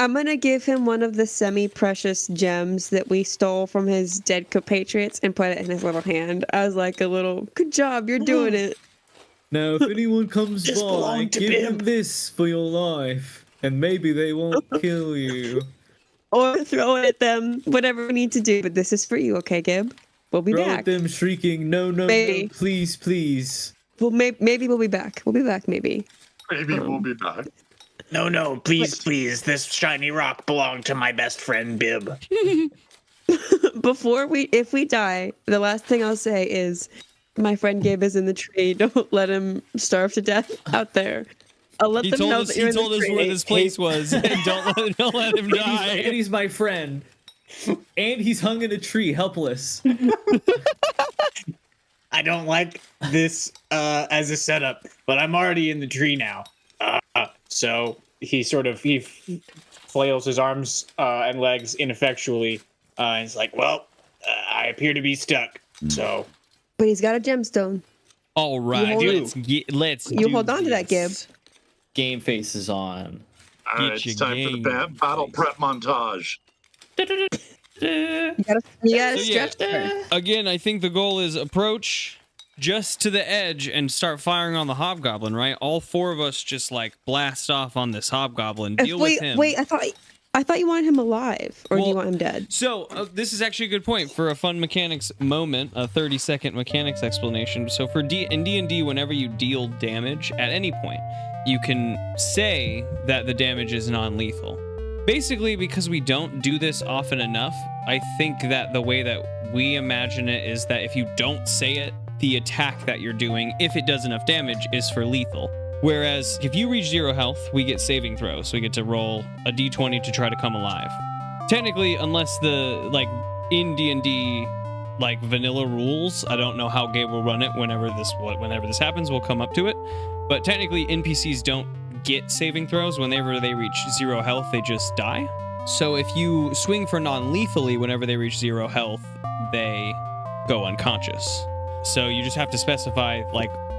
I'm gonna give him one of the semi-precious gems that we stole from his dead compatriots and put it in his little hand as like a little, good job, you're doing it. Now, if anyone comes This by, belonged to give them Bim. this for your life, and maybe they won't kill you. Or throw it at them, whatever we need to do. But this is for you, okay, Gib? We'll be Throw back. at them shrieking, no, no, Maybe. no, please, please. Well, maybe we'll be back. We'll be back, maybe. Maybe we'll be back. No, please, please. This shiny rock belonged to my best friend Bib. If we die, the last thing I'll say is, my friend Gabe is in the tree. Don't let him starve to death out there. I'll let He them told know us. that He you're in told the us tree. where this place was. And don't let him And die. he's my friend. And he's hung in a tree, helpless. I don't like this as a setup, but I'm already in the tree now. so he flails his arms and legs ineffectually. And it's like, well, I appear to be stuck. So But he's got a gemstone. All right, hold let's You do hold on to that, Gib. this. Game face is on. All right, Get it's your time for the game. battle prep montage. You gotta So, yeah, stretch there. again, I think the goal is approach just to the edge and start firing on the hobgoblin. Right, all 4 of us just like blast off on this hobgoblin. Deal with him. Wait, I thought you wanted him alive, or do you Well, want him dead? So this is actually a good point for a fun mechanics moment, a 30-second mechanics explanation. So for D&D, whenever you deal damage at any point, you can say that the damage is non-lethal. Basically, because we don't do this often enough, I think that the way that we imagine it is that if you don't say it, the attack that you're doing, if it does enough damage, is for lethal. Whereas if you reach 0 health, we get saving throws. So we get to roll a d20 to try to come alive. Technically, unless in D&D vanilla rules, I don't know how Gabe will run it whenever this happens, we'll come up to it. But technically NPCs don't get saving throws. Whenever they reach 0 health, they just die. So if you swing for non-lethally whenever they reach 0 health, they go unconscious. So you just have to specify,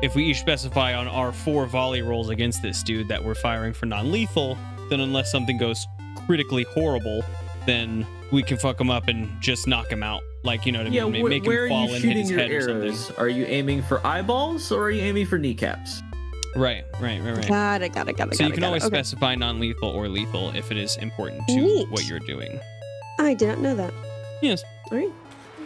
if we each specify on our 4 volley rolls against this dude that we're firing for non-lethal, then unless something goes critically horrible, then we can fuck him up and just knock him out. You know what I Yeah, mean? Make where him are fall you and hit shooting his your head or something. arrows? Are you aiming for eyeballs or are you aiming for kneecaps? Right. Got it. So you can always Okay. specify non-lethal or lethal if it is important to Neat. what you're doing. I did not know that. Yes. All right.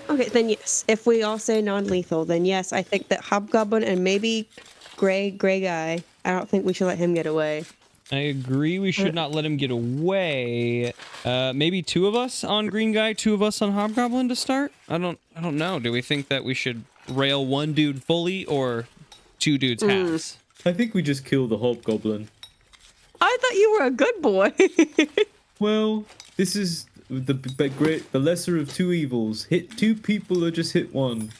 Okay, then yes. If we all say non-lethal, then yes, I think that Hobgoblin and maybe Gray Guy, I don't think we should let him get away. I agree. We should not let him get away. Maybe 2 of us on Green Guy, 2 of us on Hobgoblin to start. I don't know. Do we think that we should rail 1 dude fully or 2 dudes halves? I think we just kill the hobgoblin. I thought you were a good boy. Well, this is the lesser of 2 evils. Hit 2 people or just hit 1.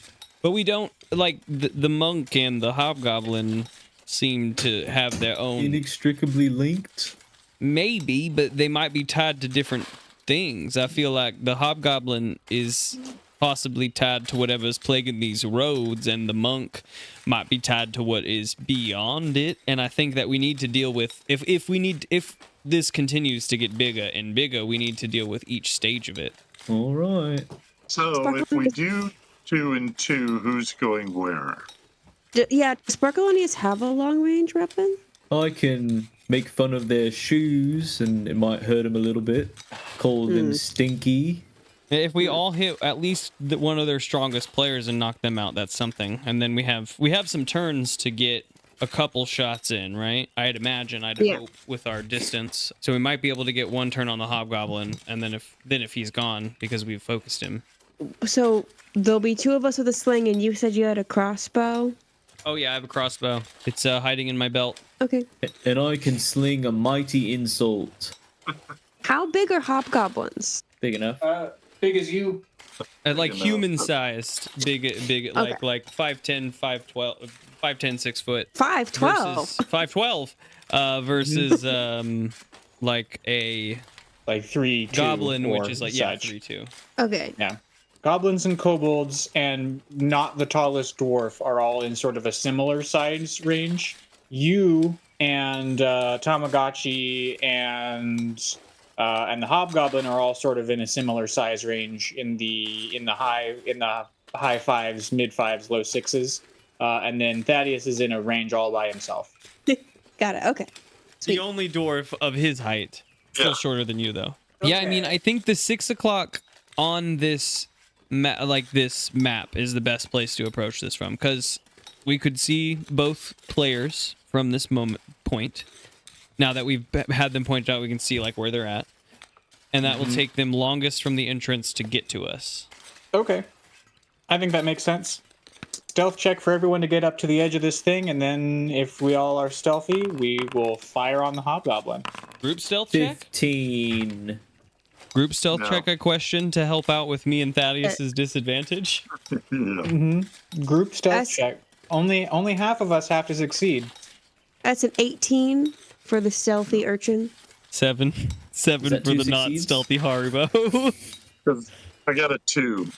But we don't like the monk and the hobgoblin seem to have their own. Inextricably linked. Maybe, but they might be tied to different things. I feel like the hobgoblin is possibly tied to whatever's plaguing these roads, and the monk might be tied to what is beyond it. And I think that we need to deal with if this continues to get bigger and bigger, we need to deal with each stage of it. All right. So if we do 2 and 2, who's going where? Yeah, does Sparkleoneous have a long-range weapon? I can make fun of their shoes, and it might hurt them a little bit. Call them stinky. If we all hit at least one of their strongest players and knock them out, that's something. And then we have some turns to get a couple shots in, right? I'd hope with our distance. So we might be able to get 1 turn on the hobgoblin, and then if he's gone because we've focused him. So there'll be 2 of us with a sling, and you said you had a crossbow. Oh yeah, I have a crossbow. It's hiding in my belt. Okay. And I can sling a mighty insult. How big are hobgoblins? Big enough. Big as you. Like human-sized, big, Okay. like 5'10", 5'12", 5'10", 6 foot. 5'12". 5'12", versus like a Like 3, 2, goblin, 4, which is like such. 3'2". Okay. Yeah. Goblins and kobolds and not the tallest dwarf are all in sort of a similar size range. You and Tamagotchi and the hobgoblin are all sort of in a similar size range in the high 5s, mid 5s, low 6s, and then Thaddeus is in a range all by himself. Got it. Okay. Sweet. The only dwarf of his height. Still shorter than you, though. Yeah, I mean, I think the 6 o'clock on this map is the best place to approach this from, because we could see both players from this point. Now that we've had them pointed out, we can see like where they're at, and that will take them longest from the entrance to get to us. Okay. I think that makes sense. Stealth check for everyone to get up to the edge of this thing, and then if we all are stealthy, we will fire on the hobgoblin. Group stealth check? 15. Group stealth No. check, a question to help out with me and Thaddeus's disadvantage. Group stealth That's- check. Only half of us have to succeed. That's an 18 for the stealthy urchin. 7 for that the 2 not succeeds? stealthy Haribo. 'Cause I got a 2.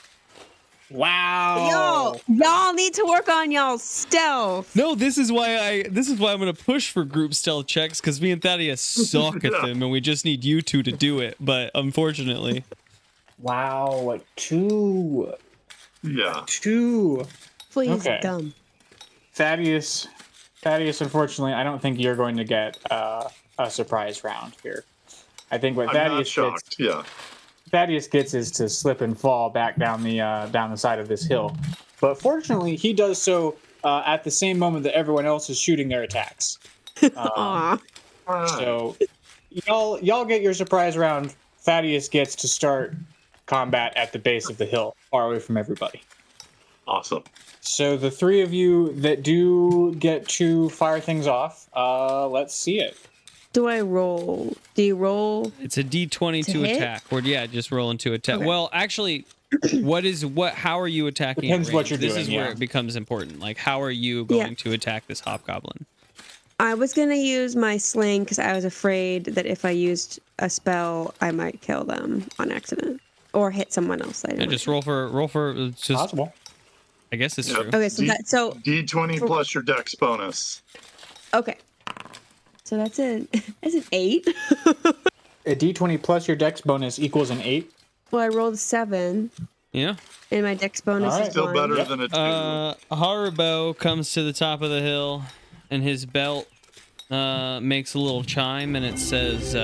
Wow. Y'all need to work on y'all's stealth. No, this is why I'm gonna push for group stealth checks, because me and Thaddeus suck at them, and we just need you 2 to do it. But unfortunately, Wow. 2. Yeah. 2. Please, Okay. dumb. Thaddeus, unfortunately, I don't think you're going to get a surprise round here. I think what I'm not Thaddeus shocked. Yeah. gets is to slip and fall back down the side of this hill. But fortunately, he does so at the same moment that everyone else is shooting their attacks. Aw. So y'all get your surprise round. Thaddeus gets to start combat at the base of the hill, far away from everybody. Awesome. So the 3 of you that do get to fire things off, let's see it. Do I roll? Do you roll? it's a D20 To to hit? attack. Or yeah, just roll into attack. Okay. Well, actually, how are you attacking? Depends at what range? you're This doing, is where yeah. it becomes important. Like, how are you going to attack this hobgoblin? I was going to use my sling because I was afraid that if I used a spell, I might kill them on accident or hit someone else. I Yeah, didn't just want roll for. It's just. Possible. I guess it's Yeah. true. to. Okay, so D20 plus your dex bonus. okay. So that's an 8. A D20 plus your dex bonus equals an 8. Well, I rolled a 7, Yeah. and my dex bonus All right. is Still 1. better Yep. than a 2. Haribo comes to the top of the hill, and his belt makes a little chime, and it says,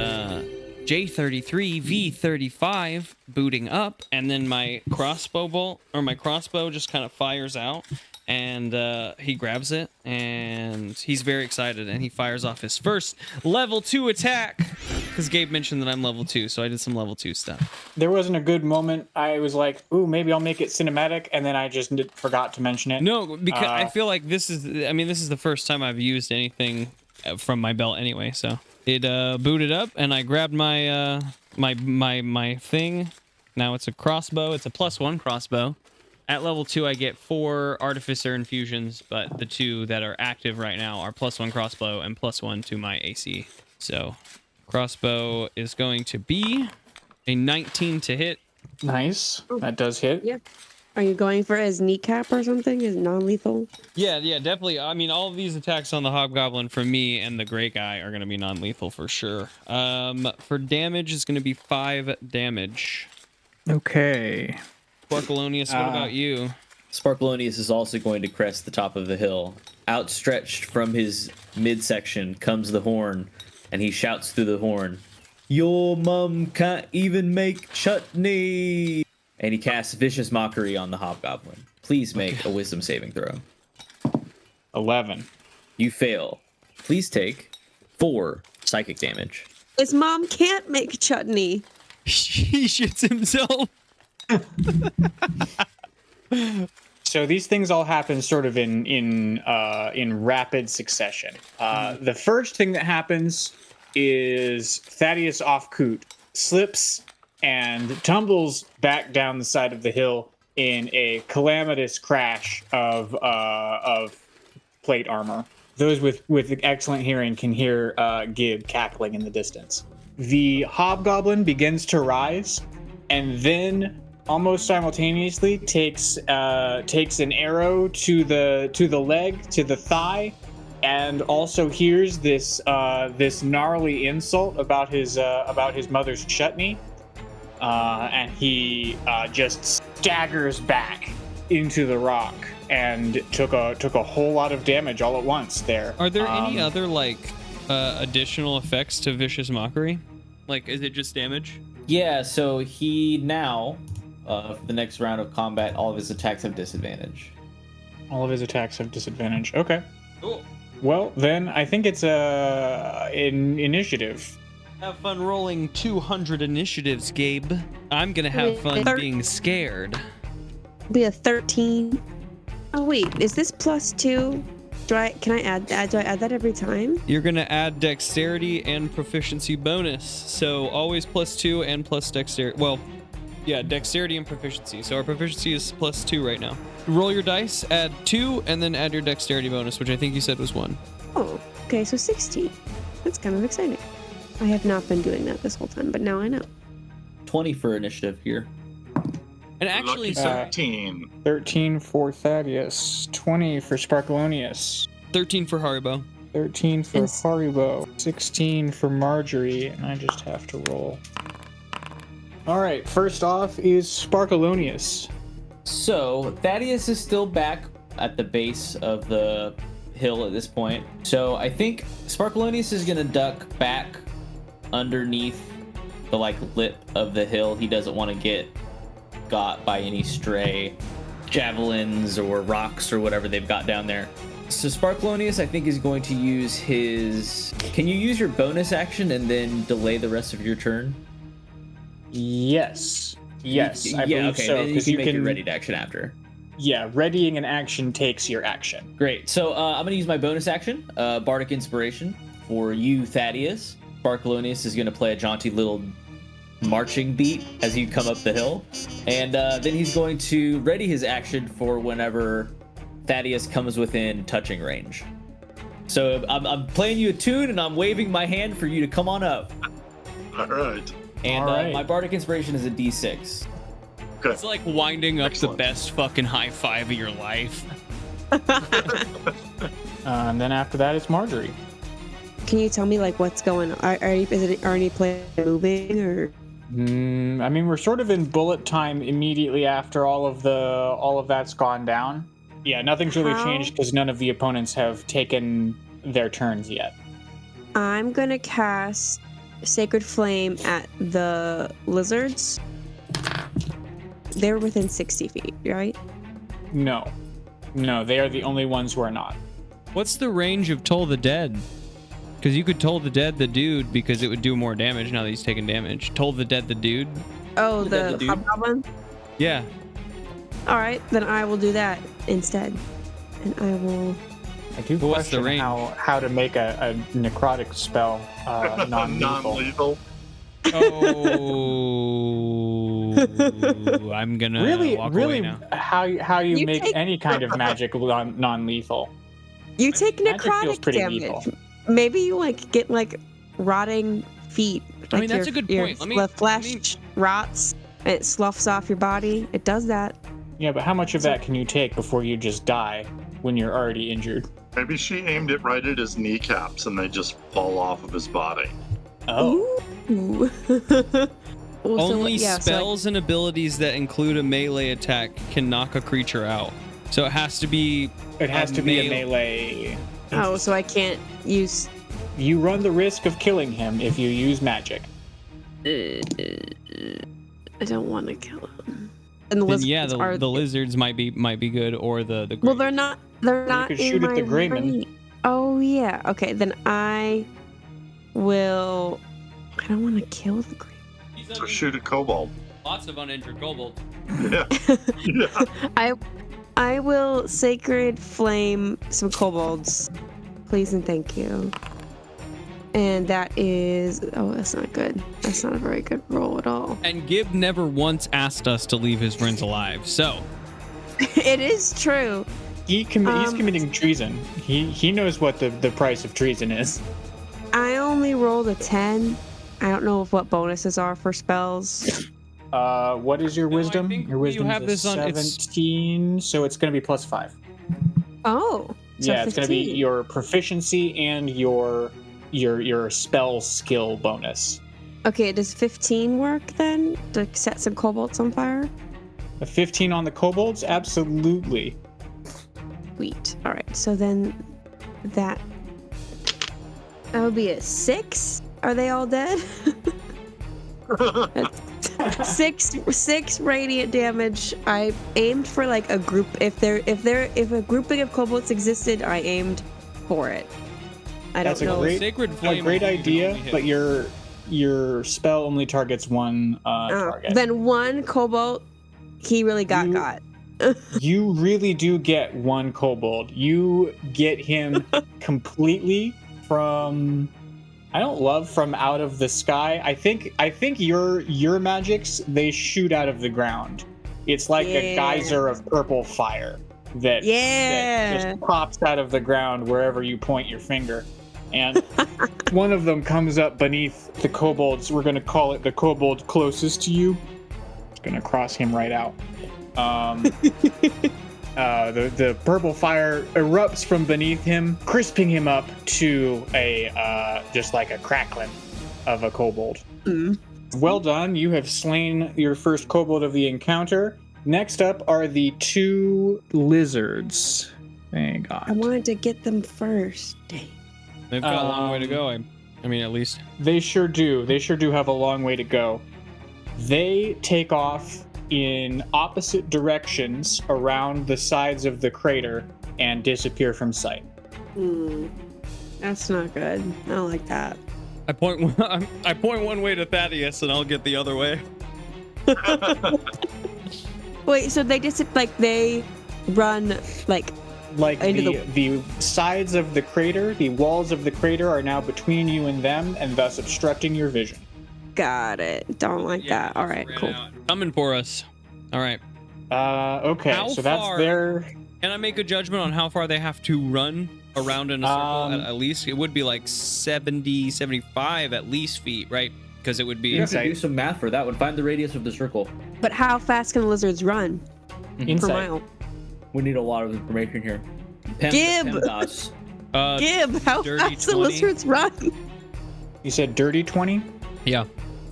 J33 V35 booting up, and then my crossbow just kind of fires out, and he grabs it, and he's very excited, and he fires off his first level 2 attack, because Gabe mentioned that I'm level 2, so I did some level 2 stuff. There wasn't a good moment. I was like, ooh, maybe I'll make it cinematic, and then I just forgot to mention it. No, because I feel like this is the first time I've used anything from my belt anyway, so it booted up, and I grabbed my my thing. Now it's a crossbow. It's a +1 crossbow. At level 2, I get 4 artificer infusions, but the 2 that are active right now are +1 crossbow and +1 to my AC. So crossbow is going to be a 19 to hit. Nice. That does hit. Yeah. Are you going for his kneecap or something? Is non-lethal? Yeah, definitely. I mean, all of these attacks on the hobgoblin for me and the gray guy are going to be non-lethal for sure. For damage, it's going to be 5 damage. Okay. Sparkleoneous, what about you? Sparkleoneous is also going to crest the top of the hill. Outstretched from his midsection comes the horn, and he shouts through the horn, "Your mum can't even make chutney!" And he casts Vicious Mockery on the hobgoblin. Please make a wisdom saving throw. 11. You fail. Please take 4 psychic damage. His mom can't make chutney. He shits himself. So these things all happen sort of in rapid succession. The first thing that happens is Thaddeus Ofkoot slips and tumbles back down the side of the hill in a calamitous crash of plate armor. Those with excellent hearing can hear Gabe cackling in the distance. The hobgoblin begins to rise, and then almost simultaneously takes an arrow to the leg, to the thigh, and also hears this gnarly insult about his mother's chutney, and he just staggers back into the rock and took a whole lot of damage all at once there. Are there any other additional effects to Vicious Mockery? Like, is it just damage? Yeah, so he now, for the next round of combat, all of his attacks have disadvantage. All of his attacks have disadvantage. Okay. Cool. Well, then I think it's in initiative. Have fun rolling 200 initiatives, Gabe. I'm gonna have fun being scared. Be a 13. Oh wait, is this +2? Can I add that? Do I add that every time? You're gonna add dexterity and proficiency bonus. So always +2 and plus dexterity. Well, yeah, dexterity and proficiency. So our proficiency is +2 right now. Roll your dice, add 2, and then add your dexterity bonus, which I think you said was 1. Oh, okay, so 16. That's kind of exciting. I have not been doing that this whole time, but now I know. 20 for initiative here. And actually, Lucky 13. 13 for Thaddeus, 20 for Sparkleoneous, 13 for Haribo. 13 for Haribo, 16 for Margery, and I just have to roll. All right, first off is Sparkleoneous. So Thaddeus is still back at the base of the hill at this point. So I think Sparkleoneous is gonna duck back underneath the lip of the hill. He doesn't want to get got by any stray javelins or rocks or whatever they've got down there. So Sparkleoneous, I think, is going to use his... Can you use your bonus action and then delay the rest of your turn? Yes. Yes, I yeah, believe okay. so. Then you 'Cause can make your ready to action after. Yeah, readying an action takes your action. Great. So I'm going to use my bonus action, Bardic Inspiration, for you, Thaddeus. Sparkleoneous is going to play a jaunty little marching beat as you come up the hill. And then he's going to ready his action for whenever Thaddeus comes within touching range. So I'm playing you a tune and I'm waving my hand for you to come on up. All right. And All right. my Bardic Inspiration is a D6. Good. It's like winding up Excellent. the best fucking high five of your life. And then after that, it's Margery. Can you tell me what's going on? Are any players moving or? I mean, we're sort of in bullet time immediately after all of that's gone down. Yeah, nothing's really How? changed because none of the opponents have taken their turns yet. I'm gonna cast Sacred Flame at the lizards. They're within 60 feet, right? No, they are the only ones who are not. What's the range of Toll the Dead? Because you could Toll the Dead the dude because it would do more damage now that he's taking damage. Toll the Dead the dude? Oh, The the dude? hobgoblin? Yeah. All right, then I will do that instead. And I will... I do What's the question range? how to make a necrotic spell non-lethal. Non-lethal. Oh, I'm gonna walk away Really, now. how you You make take- any kind of magic non-lethal? You take Magic feels necrotic pretty damage. lethal. Maybe you like get like rotting feet. I mean, Like that's a good point. The flesh rots and it sloughs off your body. It does that. Yeah, but how much of that can you take before you just die when you're already injured? Maybe she aimed it right at his kneecaps and they just fall off of his body. Oh, Ooh. Well, so Only yeah, so, like, spells and abilities that include a melee attack can knock a creature out. So it has to be. it has a to be a melee. oh, so I can't use. You run the risk of killing him if you use magic. I don't want to kill him. And the Then lizards yeah, are the lizards might be good, or the. Well, they're not. They're not could in shoot at my the Greyman. range. Oh yeah. Okay, then I will. I don't want to kill the Greyman. So shoot a kobold. Lots of uninjured kobolds. Yeah. Yeah. I will sacred flame some kobolds, please and thank you. And that is that's not good. That's not a very good roll at all. And Gib never once asked us to leave his friends alive, so It is true. He's committing treason. He knows what the price of treason is. I only rolled a 10. I don't know what bonuses are for spells. What is your No, I wisdom? think Your you wisdom have is this on- it's- 17, so it's going to be +5. Oh, so Yeah, it's going to be 15. your proficiency and your spell skill bonus. Okay, does 15 work then to set some kobolds on fire? A 15 on the kobolds? Absolutely. Sweet. All right, so then that would be a 6. Are they all dead? Six radiant damage. I aimed for like a group. If a grouping of kobolds existed, I aimed for it. I That's don't a know. great- Sacred A Flame. great will even idea, only hit. but your spell only targets one target. Then one kobold, he really got. You really do get one kobold. You get him completely from from out of the sky. I think your magics, they shoot out of the ground. It's like a Yeah. geyser of purple fire that just pops out of the ground wherever you point your finger. And one of them comes up beneath the kobolds. We're gonna call it the kobold closest to you. It's gonna cross him right out. The purple fire erupts from beneath him, crisping him up to a just like a crackling of a kobold. Mm. Well done, you have slain your first kobold of the encounter. Next up are the 2 lizards. Thank God. I wanted to get them first. Dang. They've got a long way to go. I mean, at least. They sure do. They sure do have a long way to go. They take off in opposite directions around the sides of the crater and disappear from sight. That's not good. I don't like that. I point one way to Thaddeus, and I'll get the other way. Wait, so they just they run like Like Into the sides of the crater, the walls of the crater are now between you and them, and thus obstructing your vision. got it. Don't like that. All right, cool. Coming for us. All right. Okay, How so that's far- their. Can I make a judgment on how far they have to run around in a circle? At least it would be like 70, 75 at least feet, right? Because it would be. You have to Insight. do some math for that one. Find the radius of the circle. But how fast can the lizards run per Insight. mile? We need a lot of information here. Gib! PEMDAS. Gib, how dirty fast the 20? lizards run? You said dirty 20? Yeah.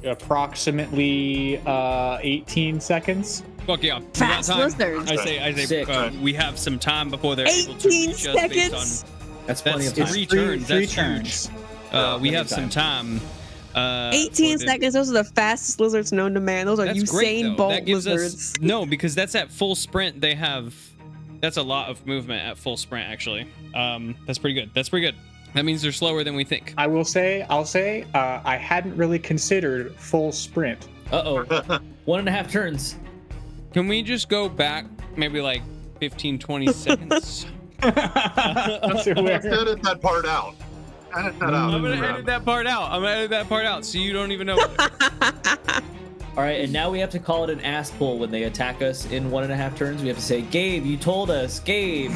Approximately 18 seconds. Fuck yeah. We got Fast time. lizards. I say Sick. we have some time before they're able to 18 reach us based seconds? That's plenty That's of time. three Three turns. That's turns. huge. Yeah, We plenty have of some time. 18 seconds. Those are the fastest lizards known to man. Those are That's great, Usain though. Bolt That gives lizards. us no, because that's at full sprint. They have that's a lot of movement at full sprint. Actually, that's pretty good. That's pretty good. That means they're slower than we think. I'll say, I hadn't really considered full sprint. Uh-oh. 1.5 turns. Can we just go back maybe like 15, 20 seconds? Let's edit that part out. Edit that out. I'm gonna edit that part out. So you don't even know. All right, and now we have to call it an ass pull when they attack us in 1.5 turns. We have to say, Gabe, you told us, Gabe.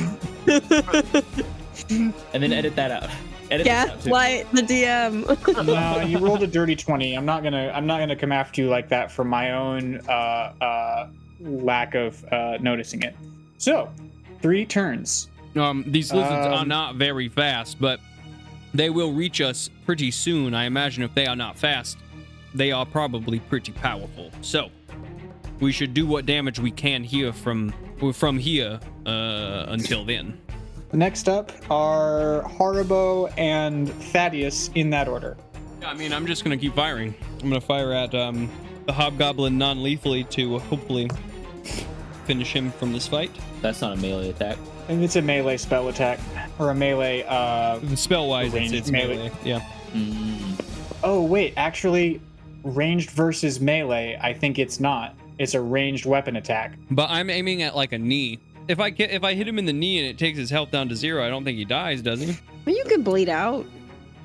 And then edit that out. Edit that out too. Gaslight the DM. No, you rolled a dirty 20. I'm not gonna come after you like that for my own lack of noticing it. So, 3 turns. These lizards are not very fast, but they will reach us pretty soon. I imagine if they are not fast, they are probably pretty powerful. So we should do what damage we can here from here until then. Next up are Haribo and Thaddeus in that order. Yeah, I mean, I'm just gonna keep firing. I'm gonna fire at the hobgoblin non-lethally to hopefully finish him from this fight. That's not a melee attack. And it's a melee spell attack or a melee. Spell-wise, ranged it's melee. Yeah. Oh wait, actually, ranged versus melee. I think it's not. It's a ranged weapon attack. But I'm aiming at like a knee. If I hit him in the knee and it takes his health down to 0, I don't think he dies, does he? Well, you can bleed out.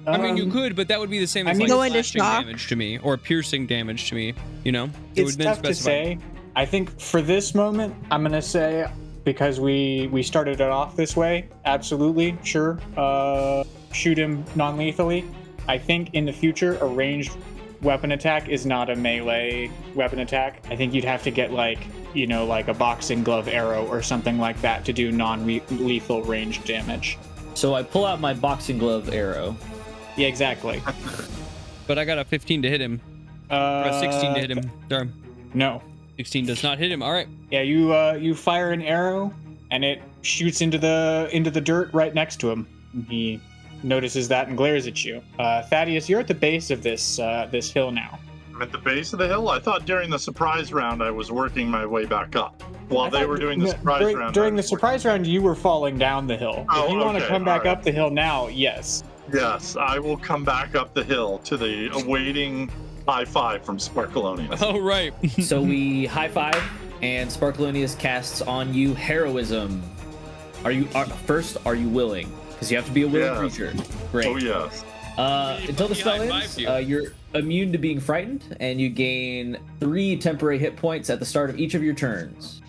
I mean, you could, but that would be the same as mean, like go into slashing shock. damage to me or piercing damage to me. You know, it It's tough to say. I think for this moment, I'm gonna say, because we started it off this way, absolutely, sure. Shoot him non-lethally. I think in the future, a ranged weapon attack is not a melee weapon attack. I think you'd have to get like a boxing glove arrow or something like that to do non-lethal ranged damage. So I pull out my boxing glove arrow. Yeah, exactly. But I got a 15 to hit him. Or a 16 to hit him. Darn. No. 16 does not hit him. All right. Yeah, you fire an arrow and it shoots into the dirt right next to him. He notices that and glares at you. Thaddeus, you're at the base of this hill now. I'm at the base of the hill. I thought during the surprise round I was working my way back up. While they were doing the surprise round. During the surprise round, you were falling down the hill. Oh, if you want to okay, come back all right. up the hill now, yes. Yes, I will come back up the hill to the awaiting high five from Sparkleoneous. Oh, right. So we high five, and Sparkleoneous casts on you heroism. Are you willing? Because you have to be a willing creature. Great. Oh yes. Until the spell ends, you're immune to being frightened, and you gain 3 temporary hit points at the start of each of your turns.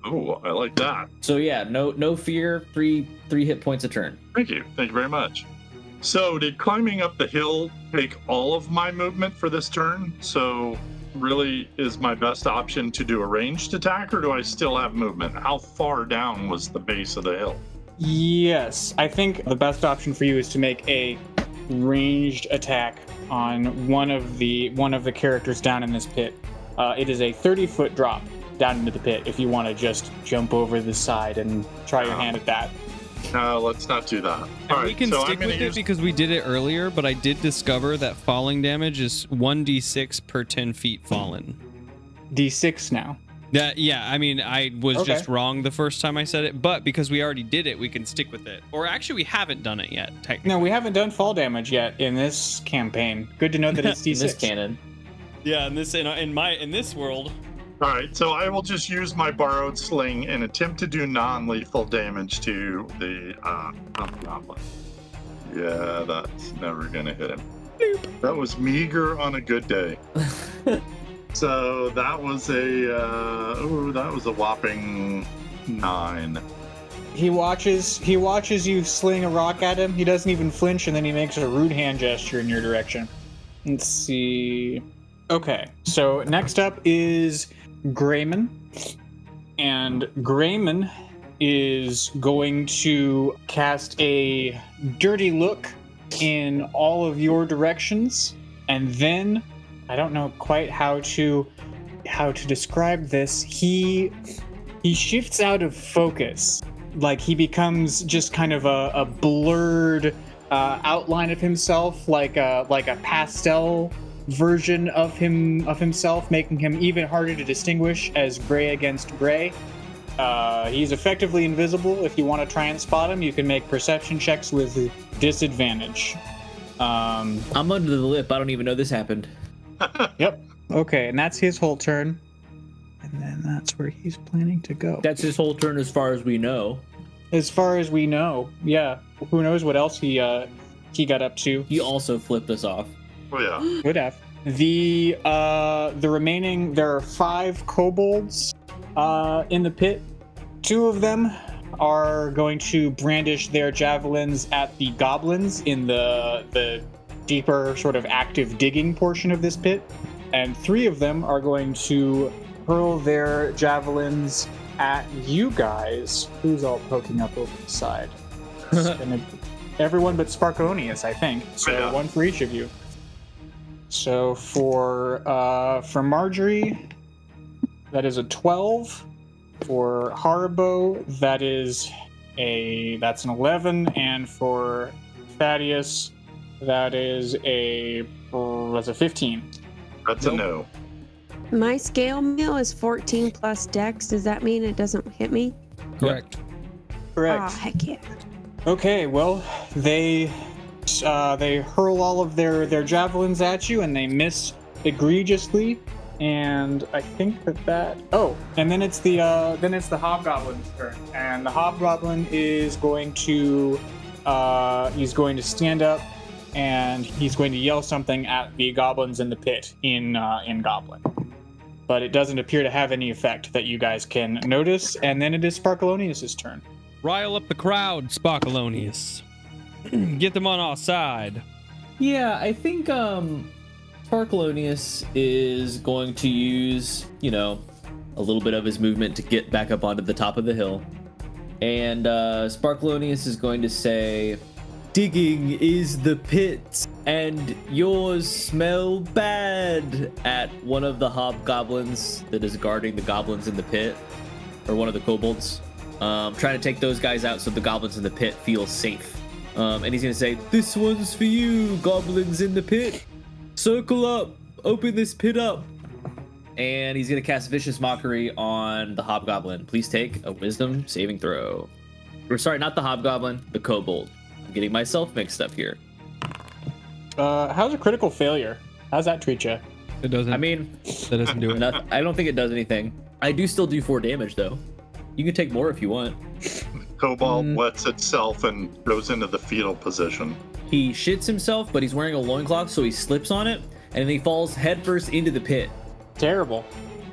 Oh, I like that. So yeah, no fear. 3 hit points a turn. Thank you very much. So did climbing up the hill take all of my movement for this turn? So really is my best option to do a ranged attack, or do I still have movement? How far down was the base of the hill? Yes, I think the best option for you is to make a ranged attack on one of the characters down in this pit. It is a 30-foot drop down into the pit if you want to just jump over the side and try your hand at that. No, let's not do that. All right, We can so stick with it because we did it earlier, but I did discover that falling damage is 1d6 per 10 feet fallen. D6 now. Yeah, I mean, I was just wrong the first time I said it, but because we already did it, we can stick with it. Or actually, we haven't done it yet, technically. No, we haven't done fall damage yet in this campaign. Good to know that it's D6. In this canon. Yeah, in this world. All right, so I will just use my borrowed sling and attempt to do non-lethal damage to the goblin. Yeah, that's never gonna hit him. That was meager on a good day. So that was a whopping 9. He watches you sling a rock at him. He doesn't even flinch, and then he makes a rude hand gesture in your direction. Let's see. Okay, so next up is Grayman. And Grayman is going to cast a dirty look in all of your directions, and then I don't know quite how to describe this. He shifts out of focus. Like he becomes just kind of a blurred outline of himself, like a pastel version of himself, making him even harder to distinguish as gray against gray. He's effectively invisible. If you want to try and spot him, you can make perception checks with disadvantage. I'm under the lip. I don't even know this happened. Yep. Okay, and that's his whole turn. And then that's where he's planning to go. That's his whole turn as far as we know. As far as we know, yeah. Who knows what else he got up to? He also flipped us off. Oh yeah. Would have. The remaining, there are 5 kobolds in the pit. 2 of them are going to brandish their javelins at the goblins in the deeper sort of active digging portion of this pit, and 3 of them are going to hurl their javelins at you guys. Who's all poking up over the side? Everyone but Sparkleoneous, I think. So Yeah. 1 for each of you. So for Margery, that is a 12. For Haribo, that's an 11, and for Thaddeus, that's a 15. That's a no. My scale mail is 14 plus dex. Does that mean it doesn't hit me? Correct. Correct. Oh, heck yeah. Okay, well, they hurl all of their javelins at you, and they miss egregiously. And I think that. Oh, and then it's the hobgoblin's turn, and the hobgoblin is going to stand up, and he's going to yell something at the goblins in the pit in Goblin. But it doesn't appear to have any effect that you guys can notice. And then it is Sparkleoneous' turn. Rile up the crowd, Sparkleoneous. Get them on our side. Yeah, I think Sparkleoneous is going to use, a little bit of his movement to get back up onto the top of the hill. And Sparkleoneous is going to say, "Digging is the pit, and yours smell bad," at one of the hobgoblins that is guarding the goblins in the pit, or one of the kobolds. Trying to take those guys out so the goblins in the pit feel safe. And he's going to say, "This one's for you, goblins in the pit. Circle up, open this pit up." And he's going to cast Vicious Mockery on the hobgoblin. Please take a wisdom saving throw. Or sorry, not the hobgoblin, the kobold. I'm getting myself mixed up here. How's a critical failure? How's that treat you? It doesn't. I mean, that doesn't do it. I don't think it does anything. I do still do 4 damage, though. You can take more if you want. Cobalt wets itself and goes into the fetal position. He shits himself, but he's wearing a loincloth, so he slips on it, and then he falls headfirst into the pit. Terrible.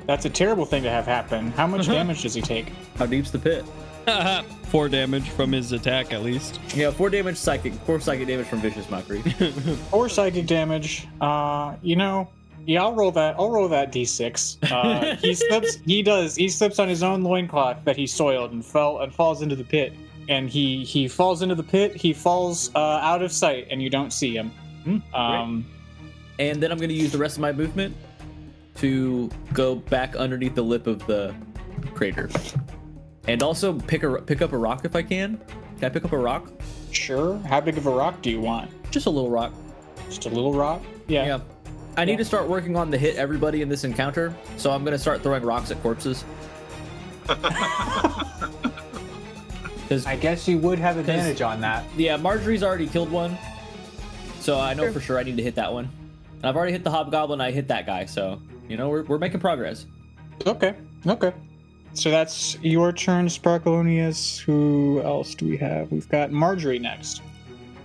That's a terrible thing to have happen. How much damage does he take? How deep's the pit? 4 damage from his attack, at least. Yeah, 4 psychic damage from Vicious Mockery. 4 psychic damage. Yeah, I'll roll that d6. He slips on his own loincloth that he soiled and falls into the pit. And he falls into the pit. He falls out of sight, and you don't see him. And then I'm going to use the rest of my movement to go back underneath the lip of the crater, and also pick up a rock if I can. Can I pick up a rock? Sure. How big of a rock do you want? Just a little rock. Just a little rock? Yeah. I need to start working on the hit everybody in this encounter, so I'm going to start throwing rocks at corpses. I guess you would have advantage on that. Yeah, Margery's already killed one, so I know for sure I need to hit that one. And I've already hit the hobgoblin. I hit that guy, so we're making progress. Okay. So that's your turn, Sparkleoneous. Who else do we have? We've got Margery next.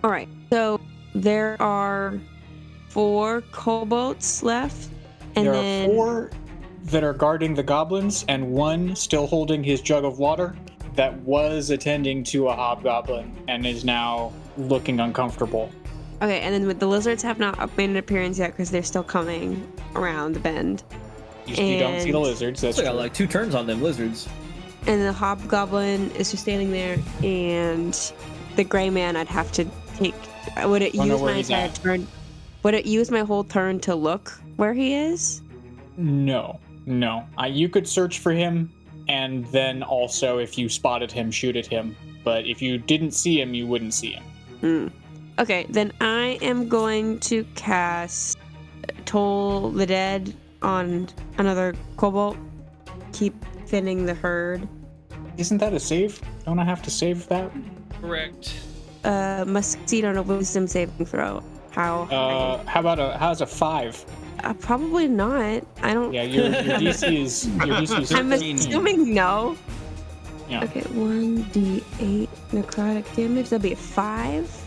All right. So there are 4 kobolds left, and There then are 4 that are guarding the goblins, and 1 still holding his jug of water that was attending to a hobgoblin and is now looking uncomfortable. Okay, and then the lizards have not made an appearance yet because they're still coming around the bend. You don't see the lizards. That's I got true. like 2 turns on them lizards. And the hobgoblin is just standing there, and the gray man I'd have to take. Would it Wanna know use where my he's entire at? turn? Would it use my whole turn to look where he is? No. You could search for him, and then also, if you spotted him, shoot at him. But if you didn't see him, you wouldn't see him. Okay, then I am going to cast Toll the Dead on another kobold. Keep thinning the herd. Isn't that a save? Don't I have to save that? Correct. Must succeed on a wisdom saving throw. How's a 5? Probably not. I don't. Yeah, your DC is I'm 13. assuming no. Yeah. Okay, 1d8 necrotic damage. That'd be a 5.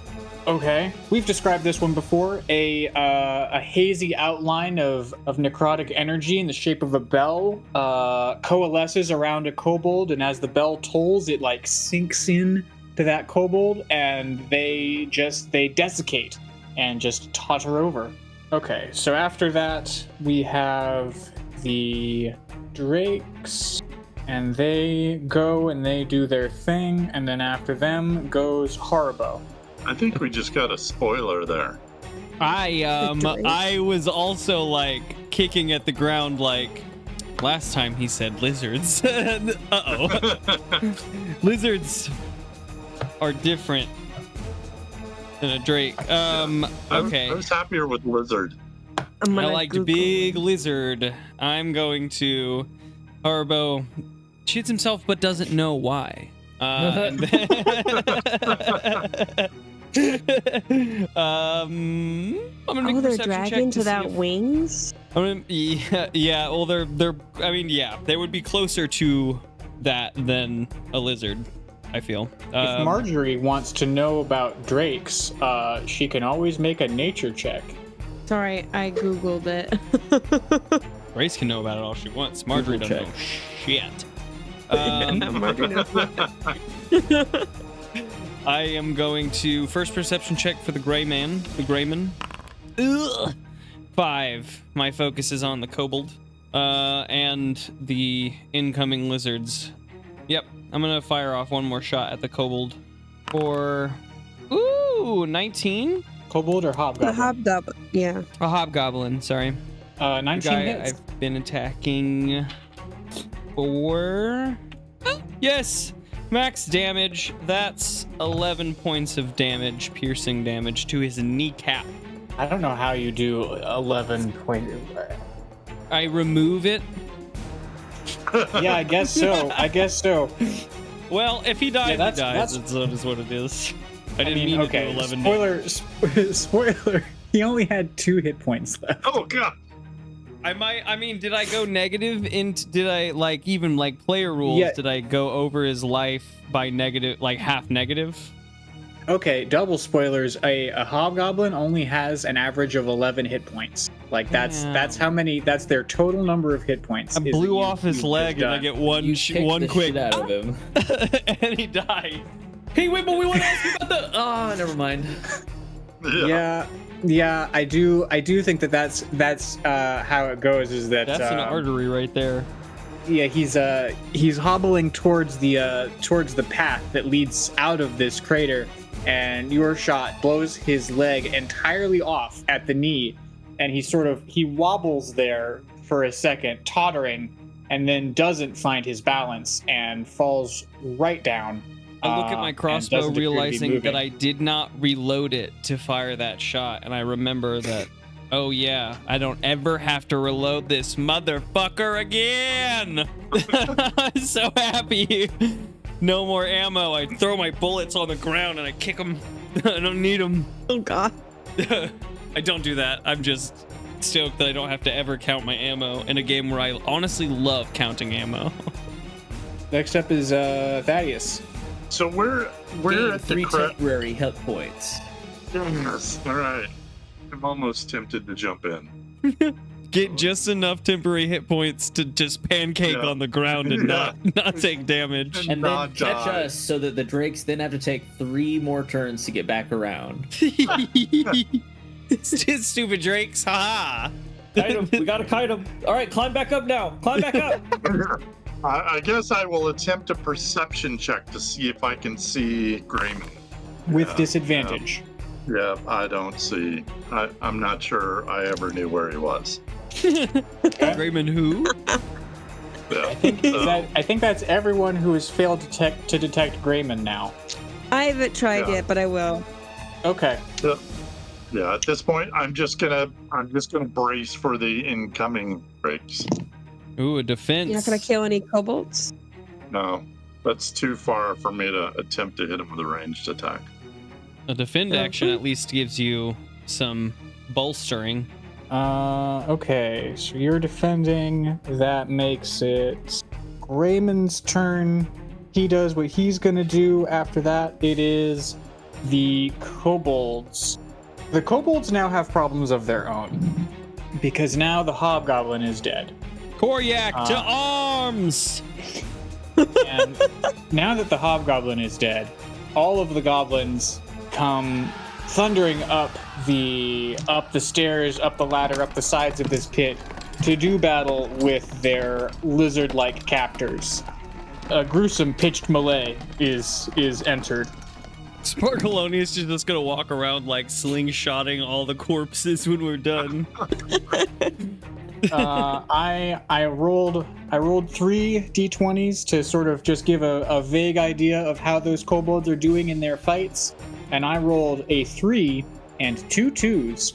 Okay, we've described this one before. A hazy outline of necrotic energy in the shape of a bell coalesces around a kobold, and as the bell tolls, it like sinks in to that kobold, and they desiccate and just totter over. Okay, so after that we have the drakes, and they go and they do their thing, and then after them goes Haribo. I think we just got a spoiler there. I was also like kicking at the ground like last time he said lizards. Uh-oh. Lizards are different than a drake. Okay. I was happier with lizard. I liked big lizard. I'm going to Haribo shoots himself but doesn't know why. I'm gonna make a they're perception check dragging to that see if- wings. yeah. Well, they're. I mean, yeah, they would be closer to that than a lizard. I feel. If Margery wants to know about drakes, she can always make a nature check. Sorry, I googled it. Grace can know about it all she wants. Margery Google doesn't know shit. Margery knows what- I am going to first perception check for the Grayman. Ugh. 5. My focus is on the kobold and the incoming lizards. Yep, I'm gonna fire off one more shot at the kobold for 19. Kobold or The hobgoblin? hobgoblin. Yeah. A hobgoblin. Sorry. 19 The guy hits. I've been attacking for. Yes. Max damage. That's 11 points of damage, piercing damage to his kneecap. I don't know how you do 11 points. I remove it. Yeah, I guess so. Well, if he dies, Yeah, that's- he dies. that's- That is what it is. I didn't mean okay. to do 11 damage. Spoiler. He only had 2 hit points left. Oh god. I mean, did I go negative did I like even like player rules? Yeah. Did I go over his life by negative, like half negative? Okay, double spoilers. A hobgoblin only has an average of 11 hit points. Like that's how many. That's their total number of hit points. I blew off his leg and I get one You quick shit out of him. and he died. Hey, wait, but we want to ask you about the. Oh, never mind. Yeah, I do think that's how it goes. Is that That's an artery right there. Yeah, he's hobbling towards the path that leads out of this crater, and your shot blows his leg entirely off at the knee, and he wobbles there for a second, tottering, and then doesn't find his balance and falls right down. I look at my and crossbow, doesn't appear to be realizing moving. that I did not reload it to fire that shot, and I remember that. Oh yeah, I don't ever have to reload this motherfucker again. I'm so happy. No more ammo. I throw my bullets on the ground and I kick them. I don't need them. Oh god. I don't do that. I'm just stoked that I don't have to ever count my ammo in a game where I honestly love counting ammo. Next up is Thaddeus. So we're Gain at the 3 temporary hit points. Yes. All right. I'm almost tempted to jump in. Get just enough temporary hit points to just pancake Yeah. on the ground and Yeah. not take damage. And And then not catch die. us so that the drakes then have to take 3 more turns to get back around. Stupid drakes, haha. Kite 'em. We gotta kite them. All right, climb back up now. Climb back up. I guess I will attempt a perception check to see if I can see Grayman. With Yeah, disadvantage. Yeah, I don't see. I'm not sure I ever knew where he was. Grayman who? Yeah. I think that's everyone who has failed to detect Grayman now. I haven't tried Yeah. yet, but I will. Okay. Yeah, at this point, I'm just gonna brace for the incoming breaks. Ooh, a defense. You're not gonna kill any kobolds? No, that's too far for me to attempt to hit him with a ranged attack. A defend action at least gives you some bolstering. Okay, so you're defending. That makes it Raymond's turn. He does what he's gonna do. After that, it is the kobolds. The kobolds now have problems of their own because now the hobgoblin is dead. Koryak to arms! And now that the hobgoblin is dead, all of the goblins come thundering up the stairs, up the ladder, up the sides of this pit to do battle with their lizard-like captors. A gruesome pitched melee is entered. Sparkleoneous is just gonna walk around like slingshotting all the corpses when we're done. I rolled 3 d20s to sort of just give a vague idea of how those kobolds are doing in their fights, and I rolled a 3 and 2 2s.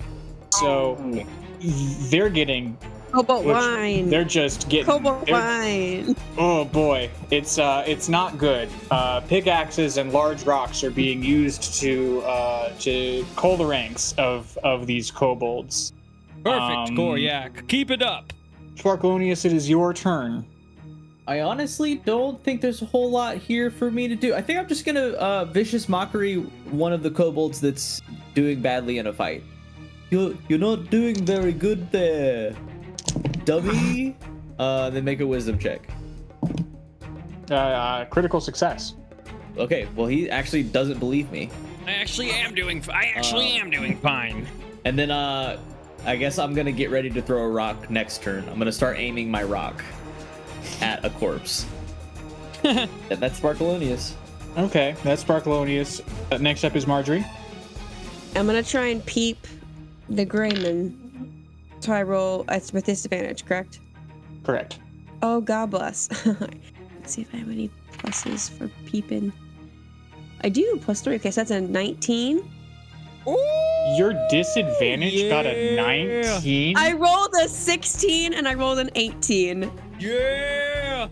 So they're getting Kobold wine. They're just getting Kobold wine. Oh boy, it's not good. Pickaxes and large rocks are being used to cull the ranks of these kobolds. Perfect, Koryak. Keep it up. Sparkleoneous, it is your turn. I honestly don't think there's a whole lot here for me to do. I think I'm just gonna vicious mockery one of the kobolds that's doing badly in a fight. You're not doing very good there, dummy. Then make a wisdom check. Critical success. Okay, well he actually doesn't believe me. I actually am doing fine. And then I guess I'm gonna get ready to throw a rock next turn. I'm gonna start aiming my rock at a corpse. And that's Sparkleoneous. Okay, that's Sparkleoneous. Next up is Margery. I'm gonna try and peep the Greyman. So I roll with disadvantage, correct? Correct. Oh, God bless. Let's see if I have any pluses for peeping. I do, +3. Okay, so that's a 19. Your disadvantage got a 19? I rolled a 16 and I rolled an 18. Yeah!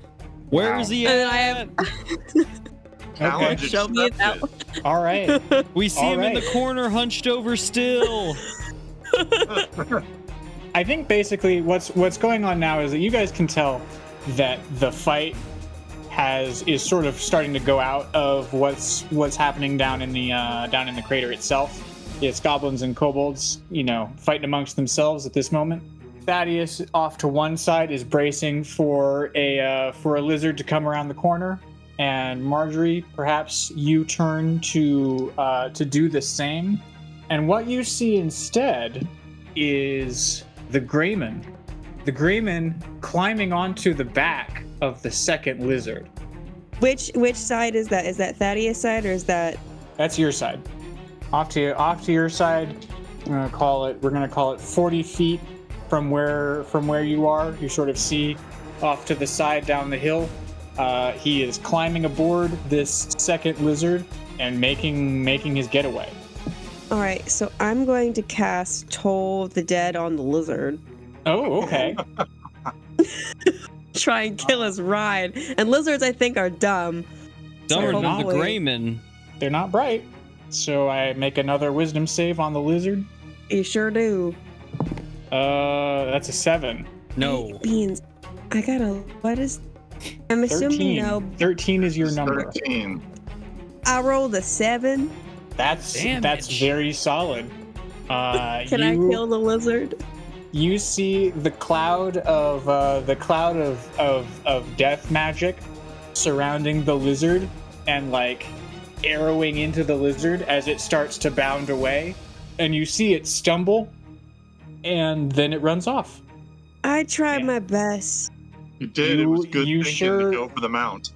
Where is he And at? then I have... Okay. Show me it out. All right. We see him in the corner, hunched over still. I think basically what's going on now is that you guys can tell that the fight is sort of starting to go out of what's happening down in the crater itself. It's goblins and kobolds, fighting amongst themselves at this moment. Thaddeus off to one side is bracing for a lizard to come around the corner, and Margery, perhaps you turn to do the same. And what you see instead is the Greyman. The Greyman climbing onto the back of the second lizard. Which side is that? Is that Thaddeus' side or is that... That's your side. Off to your side. We're gonna call it 40 feet from where you are. You sort of see off to the side down the hill. He is climbing aboard this second lizard and making his getaway. All right, so I'm going to cast Toll the Dead on the lizard. Oh, okay. Try and kill his ride. And lizards, I think, are dumb. Dumber than the hopefully- Greyman. They're not bright. So I make another wisdom save on the lizard. You sure do. That's a 7. No. Beans. I gotta... What is... I'm assuming 13. no. 13 is your number. 13. I rolled a 7. That's Damage. very solid. Can I kill the lizard? You see the cloud of death magic surrounding the lizard and like arrowing into the lizard as it starts to bound away, and you see it stumble, and then it runs off. I tried my best. You did. It was good you thinking sure- to go for the mount.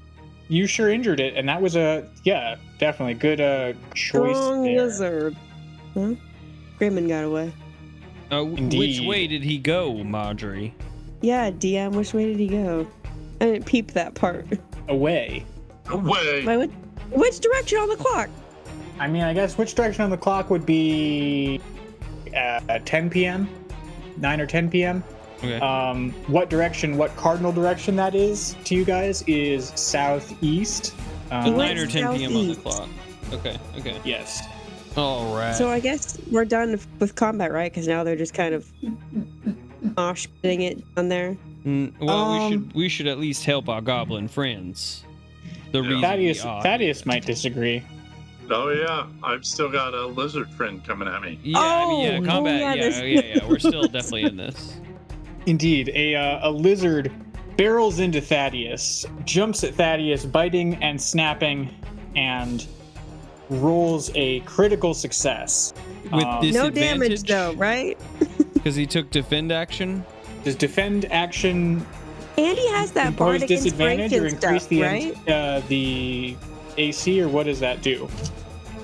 You sure injured it, and that was definitely good choice Strong there. lizard. Huh? Greyman got away. Which Indeed. way did he go, Margery? Yeah, DM, which way did he go? I didn't peep that part. Away. Away. Which direction on the clock? I mean, I guess which direction on the clock would be 10 p.m., 9 or 10 p.m. Okay. What cardinal direction that is to you guys is southeast. 9 or 10 p.m. on the southeast. clock. Okay. Yes. All right. So I guess we're done with combat, right? Because now they're just kind of mosh-pitting it down there. Well, we should at least help our goblin friends. The reason Thaddeus might disagree. Oh yeah, I've still got a lizard friend coming at me. Yeah, I mean, Oh, combat. yeah, Yeah. We're still definitely in this. Indeed, a lizard barrels into Thaddeus, jumps at Thaddeus, biting and snapping, and rolls a critical success. With No damage disadvantage? though, right? Because he took defend action. Does defend action And he has that impose bardic disadvantage or inspiration increase stuff, the AC, or what does that do?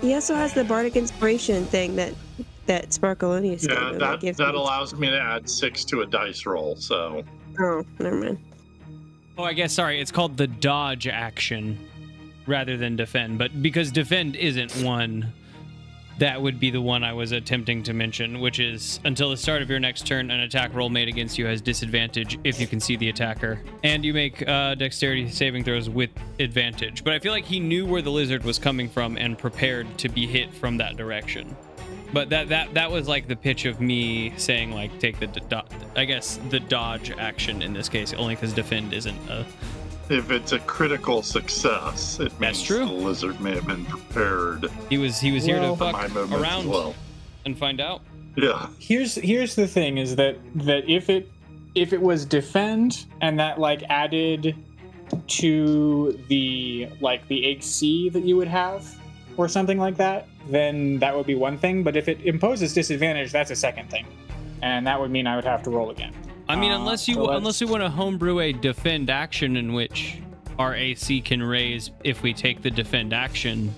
He also has the bardic inspiration thing that Sparkleoneous Yeah, did. that allows me to add 6 to a dice roll. So Oh, never mind. Oh, I guess, sorry, it's called the dodge action rather than defend. But because defend isn't one, that would be the one I was attempting to mention, which is until the start of your next turn, an attack roll made against you has disadvantage if you can see the attacker. And you make dexterity saving throws with advantage. But I feel like he knew where the lizard was coming from and prepared to be hit from that direction. But that was like the pitch of me saying, like, take the dodge action in this case, only because defend isn't a... if it's a critical success, it means true. the lizard may have been prepared He was here to for my fuck movements as around well. and find out. Yeah. Here's the thing: is that if it was defend and that like added to the AC that you would have or something like that, then that would be one thing. But if it imposes disadvantage, that's a second thing, and that would mean I would have to roll again. I mean, unless you want to homebrew a defend action in which our AC can raise if we take the defend action,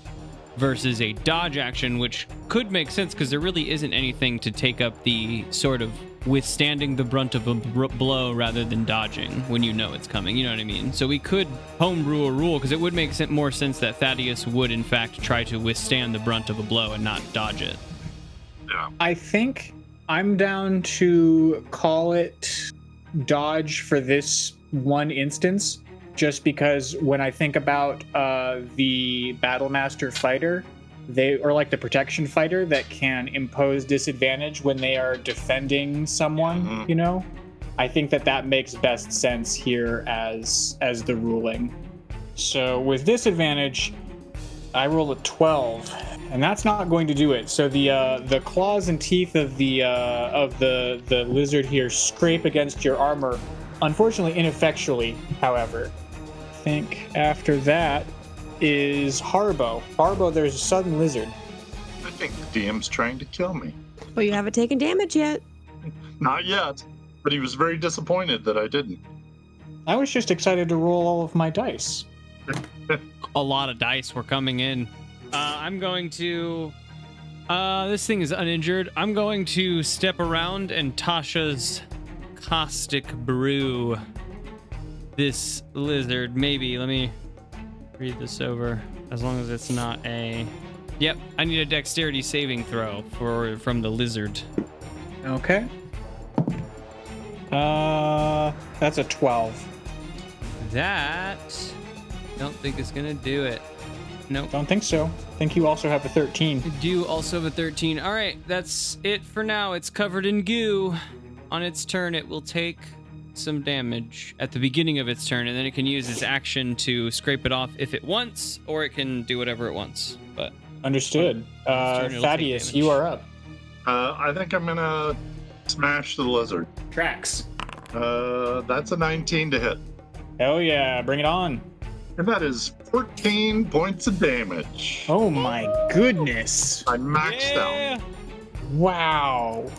versus a dodge action, which could make sense because there really isn't anything to take up the sort of withstanding the brunt of a blow rather than dodging when you know it's coming. You know what I mean? So we could homebrew a rule because it would make more sense that Thaddeus would in fact try to withstand the brunt of a blow and not dodge it. Yeah. I think I'm down to call it dodge for this one instance, just because when I think about the Battlemaster fighter, or like the protection fighter that can impose disadvantage when they are defending someone, you know, I think that makes best sense here as the ruling. So with disadvantage, I roll a 12. And that's not going to do it. So the claws and teeth of the lizard here scrape against your armor, unfortunately ineffectually, however. I think after that is Haribo. Haribo, there's a sudden lizard. I think the DM's trying to kill me. Well, you haven't taken damage yet. Not yet, but he was very disappointed that I didn't. I was just excited to roll all of my dice. A lot of dice were coming in. I'm going to... this thing is uninjured. I'm going to step around and Tasha's caustic brew this lizard. Maybe. Let me read this over. As long as it's not a... Yep, I need a dexterity saving throw from the lizard. Okay. That's a 12. That... don't think it's gonna do it. Nope. Don't think so. Think you also have a 13. I do also have a 13. All right, that's it for now. It's covered in goo. On its turn, it will take some damage at the beginning of its turn, and then it can use its action to scrape it off if it wants, or it can do whatever it wants. But Understood. turn, it'll Thaddeus, take you are up. I think I'm gonna smash the lizard. Tracks. That's a 19 to hit. Hell yeah, bring it on. And that is 14 points of damage. Oh my goodness. I maxed out. Wow.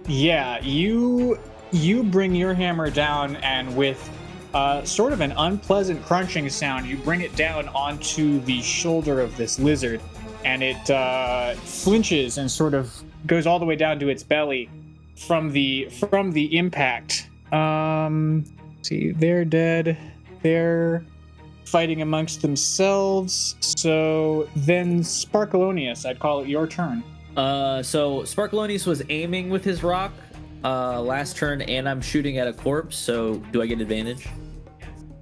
Yeah, you bring your hammer down, and with sort of an unpleasant crunching sound, you bring it down onto the shoulder of this lizard, and it flinches and sort of goes all the way down to its belly from the impact. See, they're dead. They're fighting amongst themselves. So then, Sparkleoneous, I'd call it your turn. So Sparkleoneous was aiming with his rock last turn, and I'm shooting at a corpse. So do I get advantage?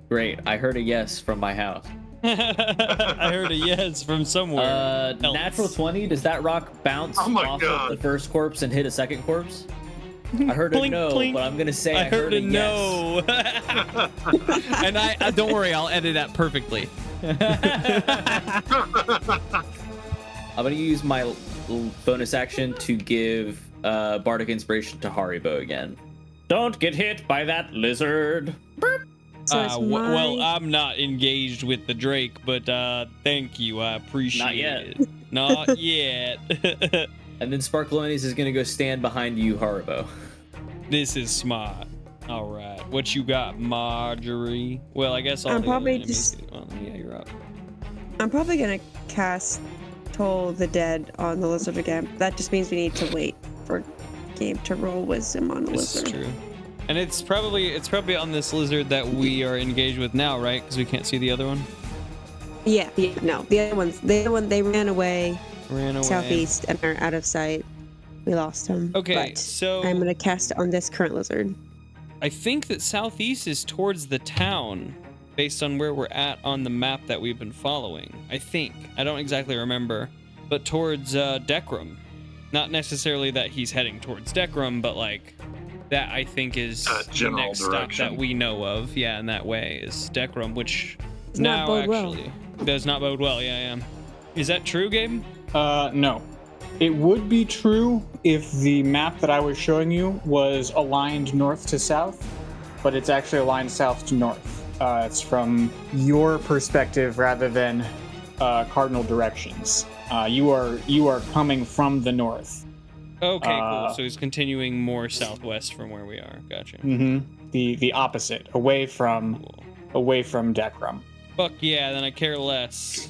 Great. I heard a yes from my house. I heard a yes from somewhere. else. Natural 20. Does that rock bounce Oh my off God. of the first corpse and hit a second corpse? I heard a Plink, no, plink. but I'm gonna say I heard a yes. no. And I don't worry, I'll edit that perfectly. I'm gonna use my bonus action to give Bardic Inspiration to Haribo again. Don't get hit by that lizard. So it's Well, my- I'm not engaged with the Drake, but thank you. I appreciate Not yet. it. Not yet. And then Sparkleoneous is gonna go stand behind you, Haribo. This is smart. All right, what you got, Margery? Well, I guess I'm the probably other enemies just- do- Well, yeah, you're up. I'm probably gonna cast Toll the Dead on the lizard again. That just means we need to wait for Gabe to roll wisdom on the This is lizard. true. And it's probably on this lizard that we are engaged with now, right? Because we can't see the other one. Yeah, no. The other one, they ran away Ran away. southeast and are out of sight. We lost them. Okay, but so I'm gonna cast on this current lizard. I think that southeast is towards the town, based on where we're at on the map that we've been following. I think. I don't exactly remember, but towards Decrum. Not necessarily that he's heading towards Decrum, but like that I think is the general next stop direction. that we know of. Yeah, in that way is Decrum, which Does not now bode well. actually does not bode well. Yeah. Is that true, Gabe? No. It would be true if the map that I was showing you was aligned north to south, but it's actually aligned south to north. It's from your perspective rather than cardinal directions. You are coming from the north. Okay, cool. So he's continuing more southwest from where we are. Gotcha. The opposite, away from Decrum. Fuck yeah, then I care less.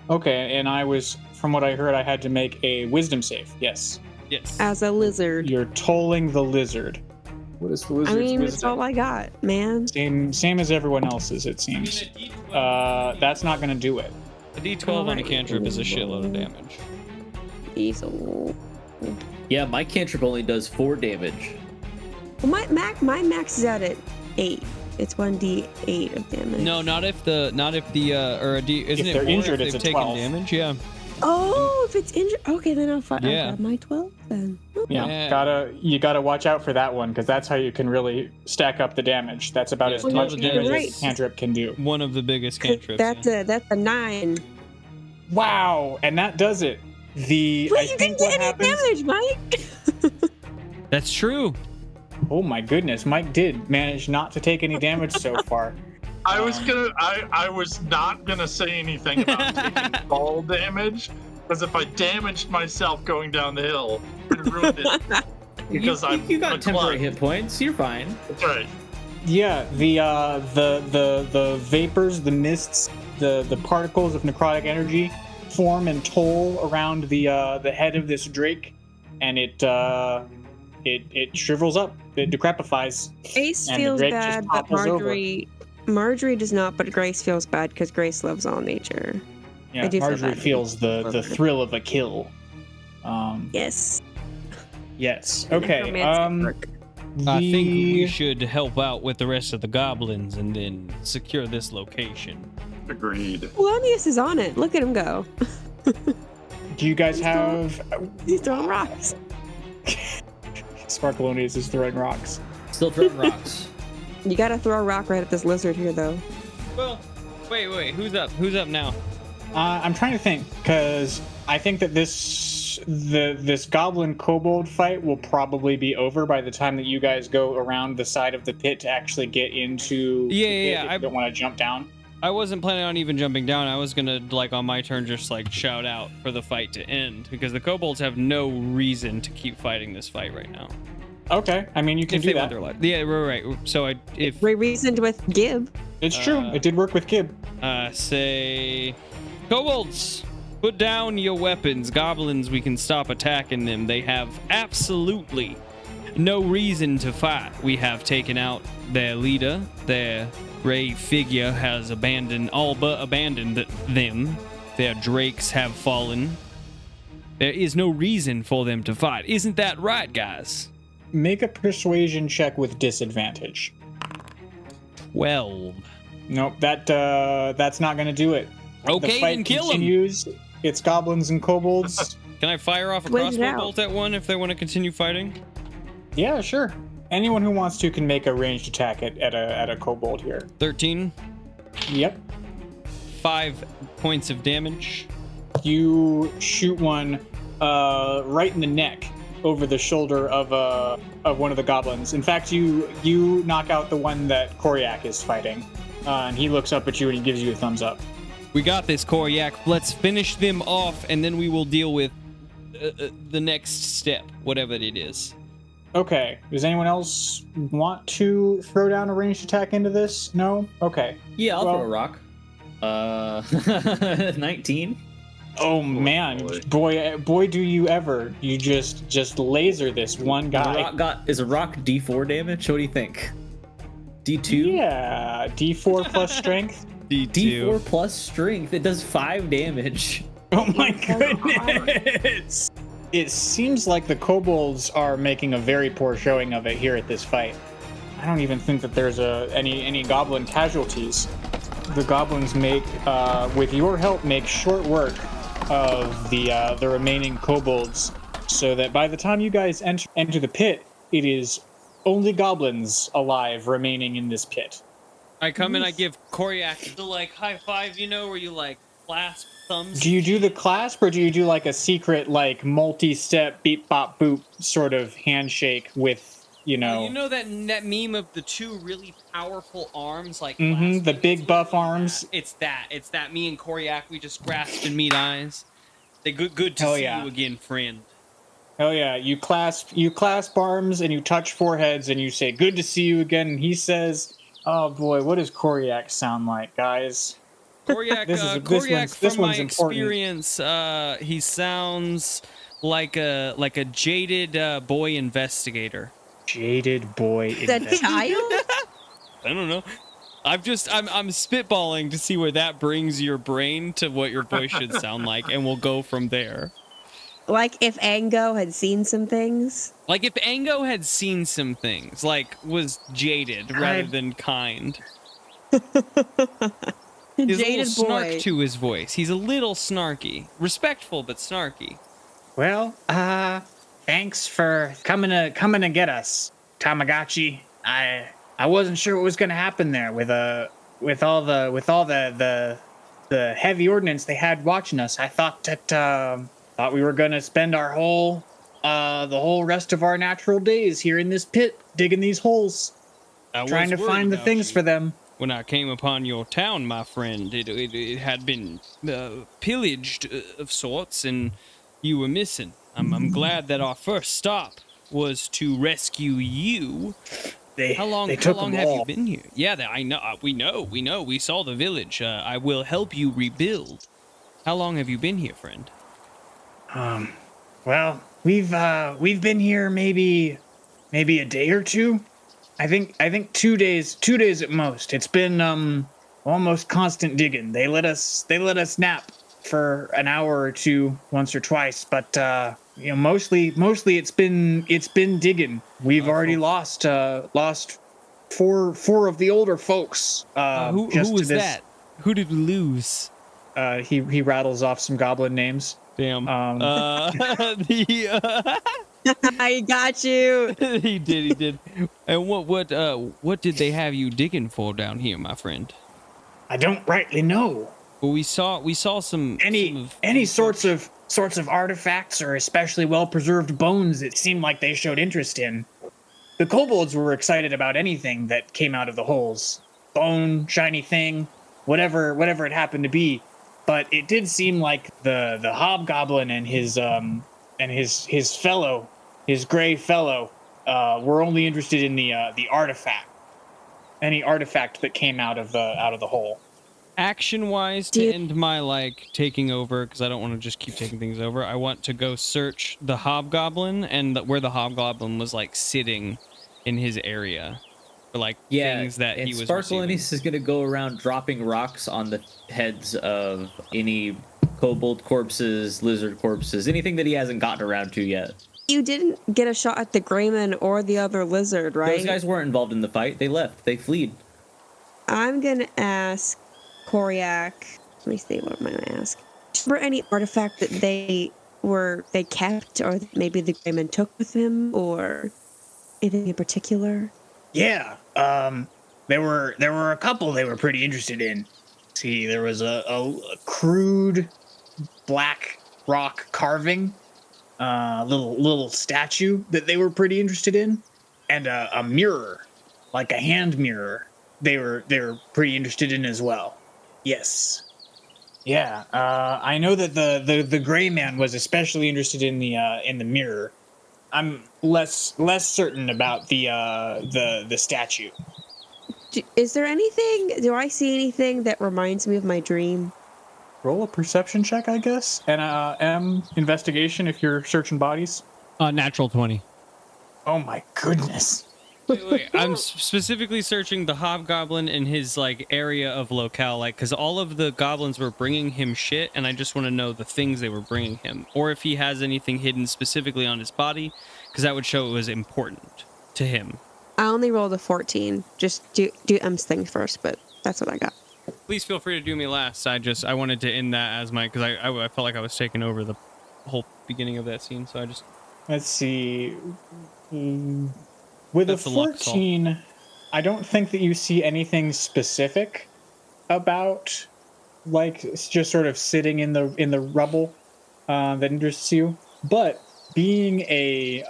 Okay, and from what I heard, I had to make a wisdom save. Yes. Yes. As a lizard. You're tolling the lizard. What is the I lizard's mean, it's wisdom? all I got, man. Same as everyone else's, it seems. That's not gonna do it. A D12 on a cantrip is a shitload of damage. Diesel. Yeah, my cantrip only does 4 damage. Well, my max is out at 8. It's 1d8 of damage. No, not if the or a D. Isn't If it they're more injured, if it's they've a taken 12. damage? Yeah. Oh, if it's injured, okay, then I'll Yeah. grab my 12 then. Yeah, Yeah. you gotta watch out for that one because that's how you can really stack up the damage. That's about Yeah, as well, much you're damage right. as a cantrip can do. One of the biggest cantrips. That's a 9. Wow, and that does it. Wait, I you think didn't what get any happens. damage, Mike. That's true. Oh my goodness, Mike did manage not to take any damage so far. I was not gonna say anything about taking fall damage, because if I damaged myself going down the hill, it ruined it. Because you got a temporary klutz. hit points. You're fine. That's right. Yeah, the vapors, the mists, the particles of necrotic energy form and toll around the head of this drake, and it shrivels up, it decrepifies. Grace And the feels drake just bad, but topples over. Margery does not, but Grace feels bad because Grace loves all nature. Yeah, I do feel Margery bad. feels the thrill of a kill. Yes. Yes. Okay. Necromancy work. I think we should help out with the rest of the goblins and then secure this location. Agreed. Polonius is on it. Look at him go. Do you guys have He's throwing rocks. Sparkleoneous is throwing rocks? Still throwing rocks. You gotta throw a rock right at this lizard here, though. Well, wait. Who's up? Who's up now? I'm trying to think because I think that this goblin kobold fight will probably be over by the time that you guys go around the side of the pit to actually get into. Yeah, the pit yeah, if I- you don't want to jump down. I wasn't planning on even jumping down. I was gonna, like, on my turn, just like shout out for the fight to end because the kobolds have no reason to keep fighting this fight right now. Okay, I mean you can If do they want that. their life. Yeah, right. So if We reasoned with Gib. It's true. It did work with Kib. say, kobolds, put down your weapons. Goblins, we can stop attacking them. They have absolutely no reason to fight. We have taken out their leader. Their gray figure has all but abandoned them. Their drakes have fallen. There is no reason for them to fight. Isn't that right, guys? Make a persuasion check with disadvantage. 12. Nope, that's not gonna do it. Okay, The fight then kill 'em. continues. It's goblins and kobolds. Can I fire off a Wait it crossbow out. bolt at one if they want to continue fighting? Yeah, sure. Anyone who wants to can make a ranged attack at a kobold here. 13. Yep. 5 points of damage. You shoot one right in the neck over the shoulder of one of the goblins. In fact, you knock out the one that Koryak is fighting, and he looks up at you and he gives you a thumbs up. We got this, Koryak. Let's finish them off, and then we will deal with the next step, whatever it is. Okay. Does anyone else want to throw down a ranged attack into this? No? Okay. Yeah, I'll Well- throw a rock. 19. Oh man, boy, do you ever! You just laser this one guy. Is a rock D4 damage? What do you think? D2? Yeah, D4 plus strength. D4 plus strength. It does 5 damage. Oh my goodness! It seems like the kobolds are making a very poor showing of it here at this fight. I don't even think that there's any goblin casualties. The goblins with your help, make short work of the remaining kobolds, so that by the time you guys enter the pit, it is only goblins alive remaining in this pit. I come and I give Koryak the high five, where you clasp thumbs. Do you do the clasp, or do you do like a secret multi-step beep bop boop sort of handshake with that meme of the two really powerful arms the clasping big each buff other? arms? It's that me and Koryak, we just grasp and meet eyes. They good to Hell see yeah. you again, friend. Oh yeah, you clasp arms and you touch foreheads and you say, "Good to see you again." And he says, "Oh boy, what does Koryak sound like, guys?" Koryak, This from my one's important. experience, he sounds like a jaded boy investigator. Jaded boy. The child? I don't know. I'm spitballing to see where that brings your brain to what your voice should sound like, and we'll go from there. Like if Ango had seen some things. Like if Ango had seen some things, was jaded rather than kind. There's a little Jaded snark boy. to his voice. He's a little snarky. Respectful, but snarky. Well, thanks for coming to get us, Tamagotchi. I wasn't sure what was going to happen there with all the heavy ordnance they had watching us. I thought we were going to spend the whole rest of our natural days here in this pit digging these holes, trying to find the things for them. When I came upon your town, my friend, it had been pillaged of sorts, and you were missing. I'm glad that our first stop was to rescue you. How long have you been here? Yeah, I know. We know. We saw the village. I will help you rebuild. How long have you been here, friend? Well, we've been here maybe a day or two. I think 2 days at most. It's been almost constant digging. They let us nap for an hour or two once or twice, but mostly it's been digging. We've already lost four of the older folks. Who was that? Who did we lose? He rattles off some goblin names. Damn. I got you. He did. And what did they have you digging for down here, my friend? I don't rightly know. Well, we saw some any sorts of artifacts or especially well preserved bones. It seemed like they showed interest in. The kobolds were excited about anything that came out of the holes, bone, shiny thing, whatever it happened to be. But it did seem like the hobgoblin and his gray fellow, were only interested in the artifact, any artifact that came out of the hole. Action wise, to end my like taking over, because I don't want to just keep taking things over. I want to go search the hobgoblin and where the hobgoblin was like sitting in his area. For like things that he was Sparkleoneous is gonna go around dropping rocks on the heads of any kobold corpses, lizard corpses, anything that he hasn't gotten around to yet. You didn't get a shot at the Greyman or the other lizard, right? Those guys weren't involved in the fight. They left. They fled. I'm gonna ask Koryak. Let me see. What am I gonna ask? For any artifact that they kept, or maybe the Greyman took with him, or anything in particular? Yeah. There were a couple they were pretty interested in. See, there was a crude black rock carving, little statue that they were pretty interested in, and a mirror, like a hand mirror. They were pretty interested in as well. Yes. Yeah. I know that the gray man was especially interested in the mirror. I'm less certain about the statue. Is there anything? Do I see anything that reminds me of my dream? Roll a perception check, I guess, and investigation if you're searching bodies. Natural 20. Oh my goodness. Wait. I'm specifically searching the hobgoblin in his like area of locale, like because all of the goblins were bringing him shit, and I just want to know the things they were bringing him, or if he has anything hidden specifically on his body, because that would show it was important to him. I only rolled a 14. Just do M's thing first, but that's what I got. Please feel free to do me last. I wanted to end that as my, because I felt like I was taking over the whole beginning of that scene, so I just. Let's see. With a 14, I don't think that you see anything specific about, like, just sort of sitting in the rubble that interests you. But being a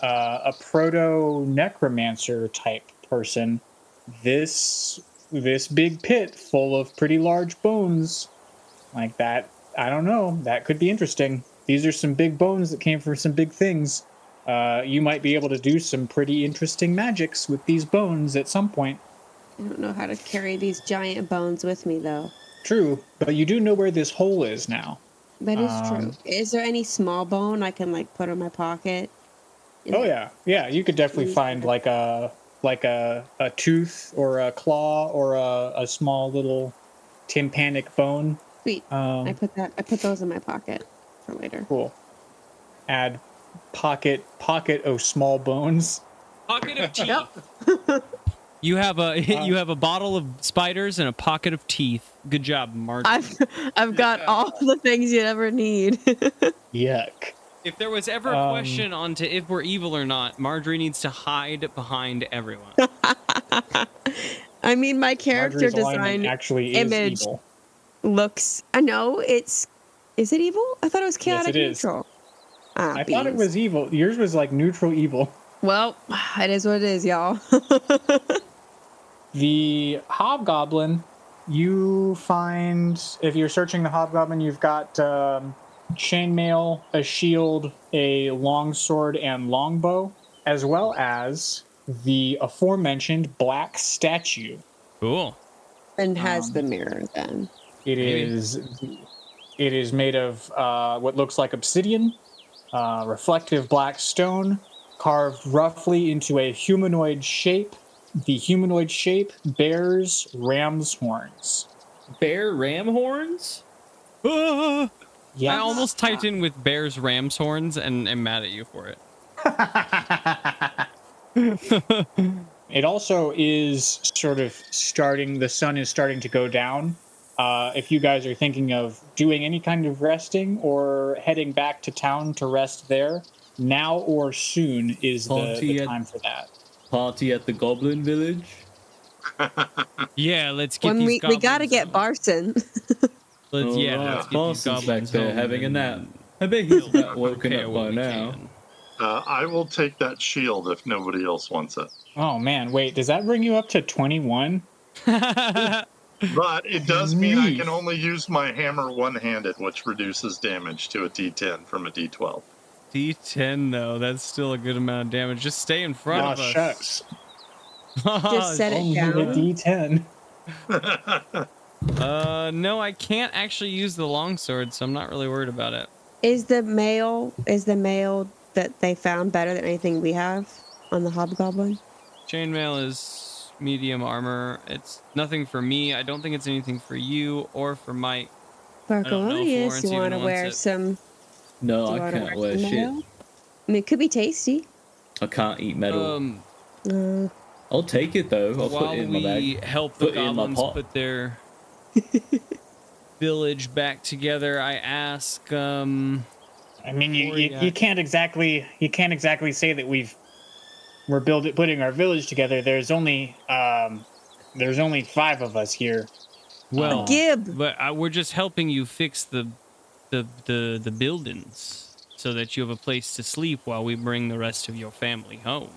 proto necromancer type person, this big pit full of pretty large bones like that, I don't know, that could be interesting. These are some big bones that came from some big things. You might be able to do some pretty interesting magics with these bones at some point. I don't know how to carry these giant bones with me, though. True, but you do know where this hole is now. That is true. Is there any small bone I can like put in my pocket? Oh yeah. You could definitely find like a tooth or a claw or a small little tympanic bone. Sweet. I put those in my pocket for later. Cool. Add pocket of small bones. Pocket of teeth. You have a bottle of spiders and a pocket of teeth. Good job, Margery. I've got all the things you'd ever need. Yuck. If there was ever a question on to if we're evil or not, Margery needs to hide behind everyone. I mean, my character Margery's design actually is image evil. looks. I know it's. Is it evil? I thought it was chaotic neutral. I thought it was evil. Yours was like neutral evil. Well, it is what it is, y'all. The hobgoblin, you find, if you're searching the hobgoblin, you've got chainmail, a shield, a longsword, and longbow, as well as the aforementioned black statue. Cool. And has the mirror then. It is made of what looks like obsidian, reflective black stone, carved roughly into a humanoid shape. The humanoid shape bears ram's horns. Bear ram horns? Yes. Yes. I almost typed in with bear's ram's horns and am mad at you for it. It also is sort of starting, the sun is starting to go down. If you guys are thinking of doing any kind of resting or heading back to town to rest there, now or soon is the time for that. Party at the Goblin Village? Yeah, let's get When these we gotta get Barson. Let's get these Barson's back goblins there home having a and nap. I bet he's about woken repair up what by we now. can. I will take that shield if nobody else wants it. Oh man, wait, does that bring you up to 21? But it does mean I can only use my hammer one-handed, which reduces damage to a D10 from a D12. D10 though, that's still a good amount of damage. Just stay in front of us. Shucks. Just set it Only down. a D10. No, I can't actually use the longsword, so I'm not really worried about it. Is the mail that they found better than anything we have on the hobgoblin? Chainmail is medium armor. It's nothing for me. I don't think it's anything for you or for Mike. don't know if Sparkleoneous, Lawrence you even want to wants wear it. some? No, Do you I wanna can't wear some shit. mail? I mean, it could be tasty. I can't eat metal. Uh, I'll take it though. I'll While put it in my we bag. help the Put it in my goblins pot. put their village back together, I ask, I mean, Or yeah. you can't exactly say that we're putting our village together. There's only 5 of us here. well, Gib. but we're just helping you fix the buildings so that you have a place to sleep while we bring the rest of your family home.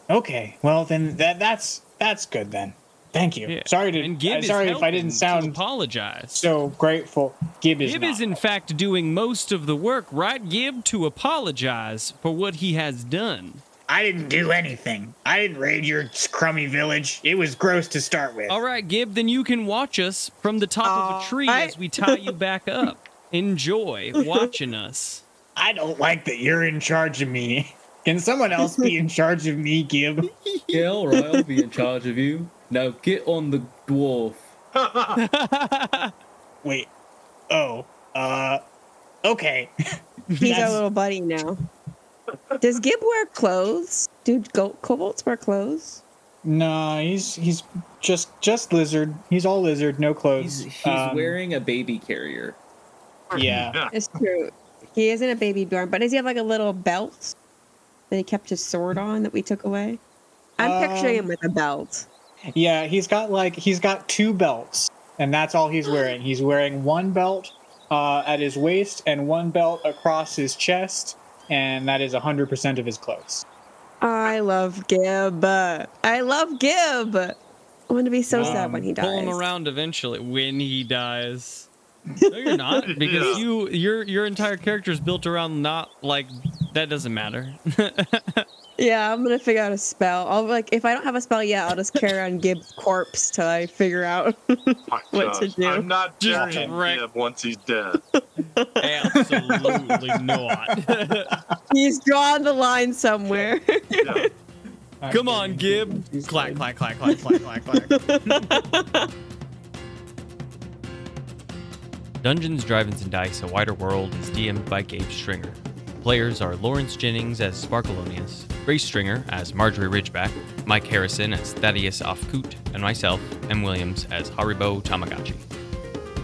Okay, well then that's good then. Thank you. Yeah. Sorry And Gib is sorry if I helping didn't to sound apologize. so grateful. Gib is Gib not. is in fact doing most of the work, right, Gib, to apologize for what he has done. I didn't do anything. I didn't raid your crummy village. It was gross to start with. All right, Gib, then you can watch us from the top of a tree as we tie you back up. Enjoy watching us. I don't like that you're in charge of me. Can someone else be in charge of me, Gib? Yeah, alright, I'll be in charge of you. Now get on the dwarf. Wait. Oh. Okay. He's our That's- little buddy now. Does Gib wear clothes? Do kobolds wear clothes? No, he's just lizard. He's all lizard, no clothes. He's wearing a baby carrier. Yeah. It's true. He isn't a baby Bjorn, but does he have like a little belt that he kept his sword on that we took away? I'm picturing him with a belt. Yeah, he's got 2 belts, and that's all he's wearing. He's wearing 1 belt at his waist and 1 belt across his chest, and that is 100% of his clothes. I love Gib. I love Gib. I'm going to be so sad when he dies. Pull him around eventually when he dies. No, you're not, because your entire character is built around not like that. Doesn't matter. Yeah, I'm gonna figure out a spell. I'll if I don't have a spell yet, I'll just carry on Gib's corpse till I figure out what to do. I'm not Just burying wreck- Gib once he's dead. Absolutely not. He's drawn the line somewhere. Yeah. Come on, Gib. Clack, clack, clack, clack, clack, clack, clack. Dungeons, Drive-Ins, and Dice: A Wider World is DM'd by Gabe Stringer. Players are Lawrence Jennings as Sparkleoneous, Grace Stringer as Margery Ridgeback, Mike Harrison as Thaddeus Ofkoot, and myself, M. Williams, as Haribo Tamagotchi.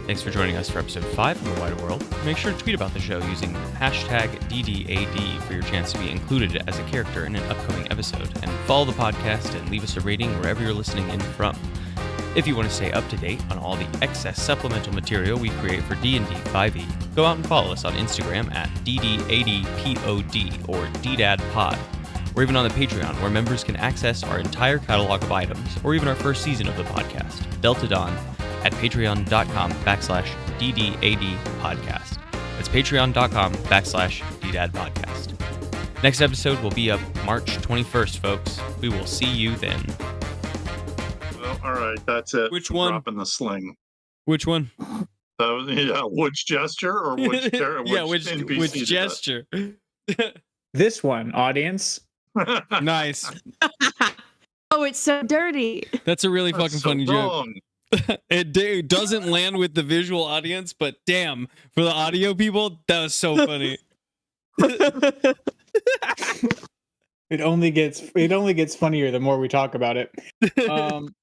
Thanks for joining us for episode 5 of The Wider World. Make sure to tweet about the show using hashtag DDaD for your chance to be included as a character in an upcoming episode, and follow the podcast and leave us a rating wherever you're listening in from. If you want to stay up to date on all the excess supplemental material we create for D&D 5e, go out and follow us on Instagram at DDADPOD or DDaDPod, or even on the Patreon, where members can access our entire catalog of items, or even our first season of the podcast, Delta Dawn, at patreon.com/DDADpodcast. That's patreon.com/DDaDpodcast. Next episode will be up March 21st, folks. We will see you then. Well, all right, that's it. Which for one? Dropping the sling. Which one? That was, which gesture or which Yeah, which NPC did gesture? This one, audience. that? Nice. Oh, it's so dirty. That's a really That's fucking so funny joke. wrong. It doesn't land with the visual audience, but damn, for the audio people, that was so funny. It only gets funnier the more we talk about it.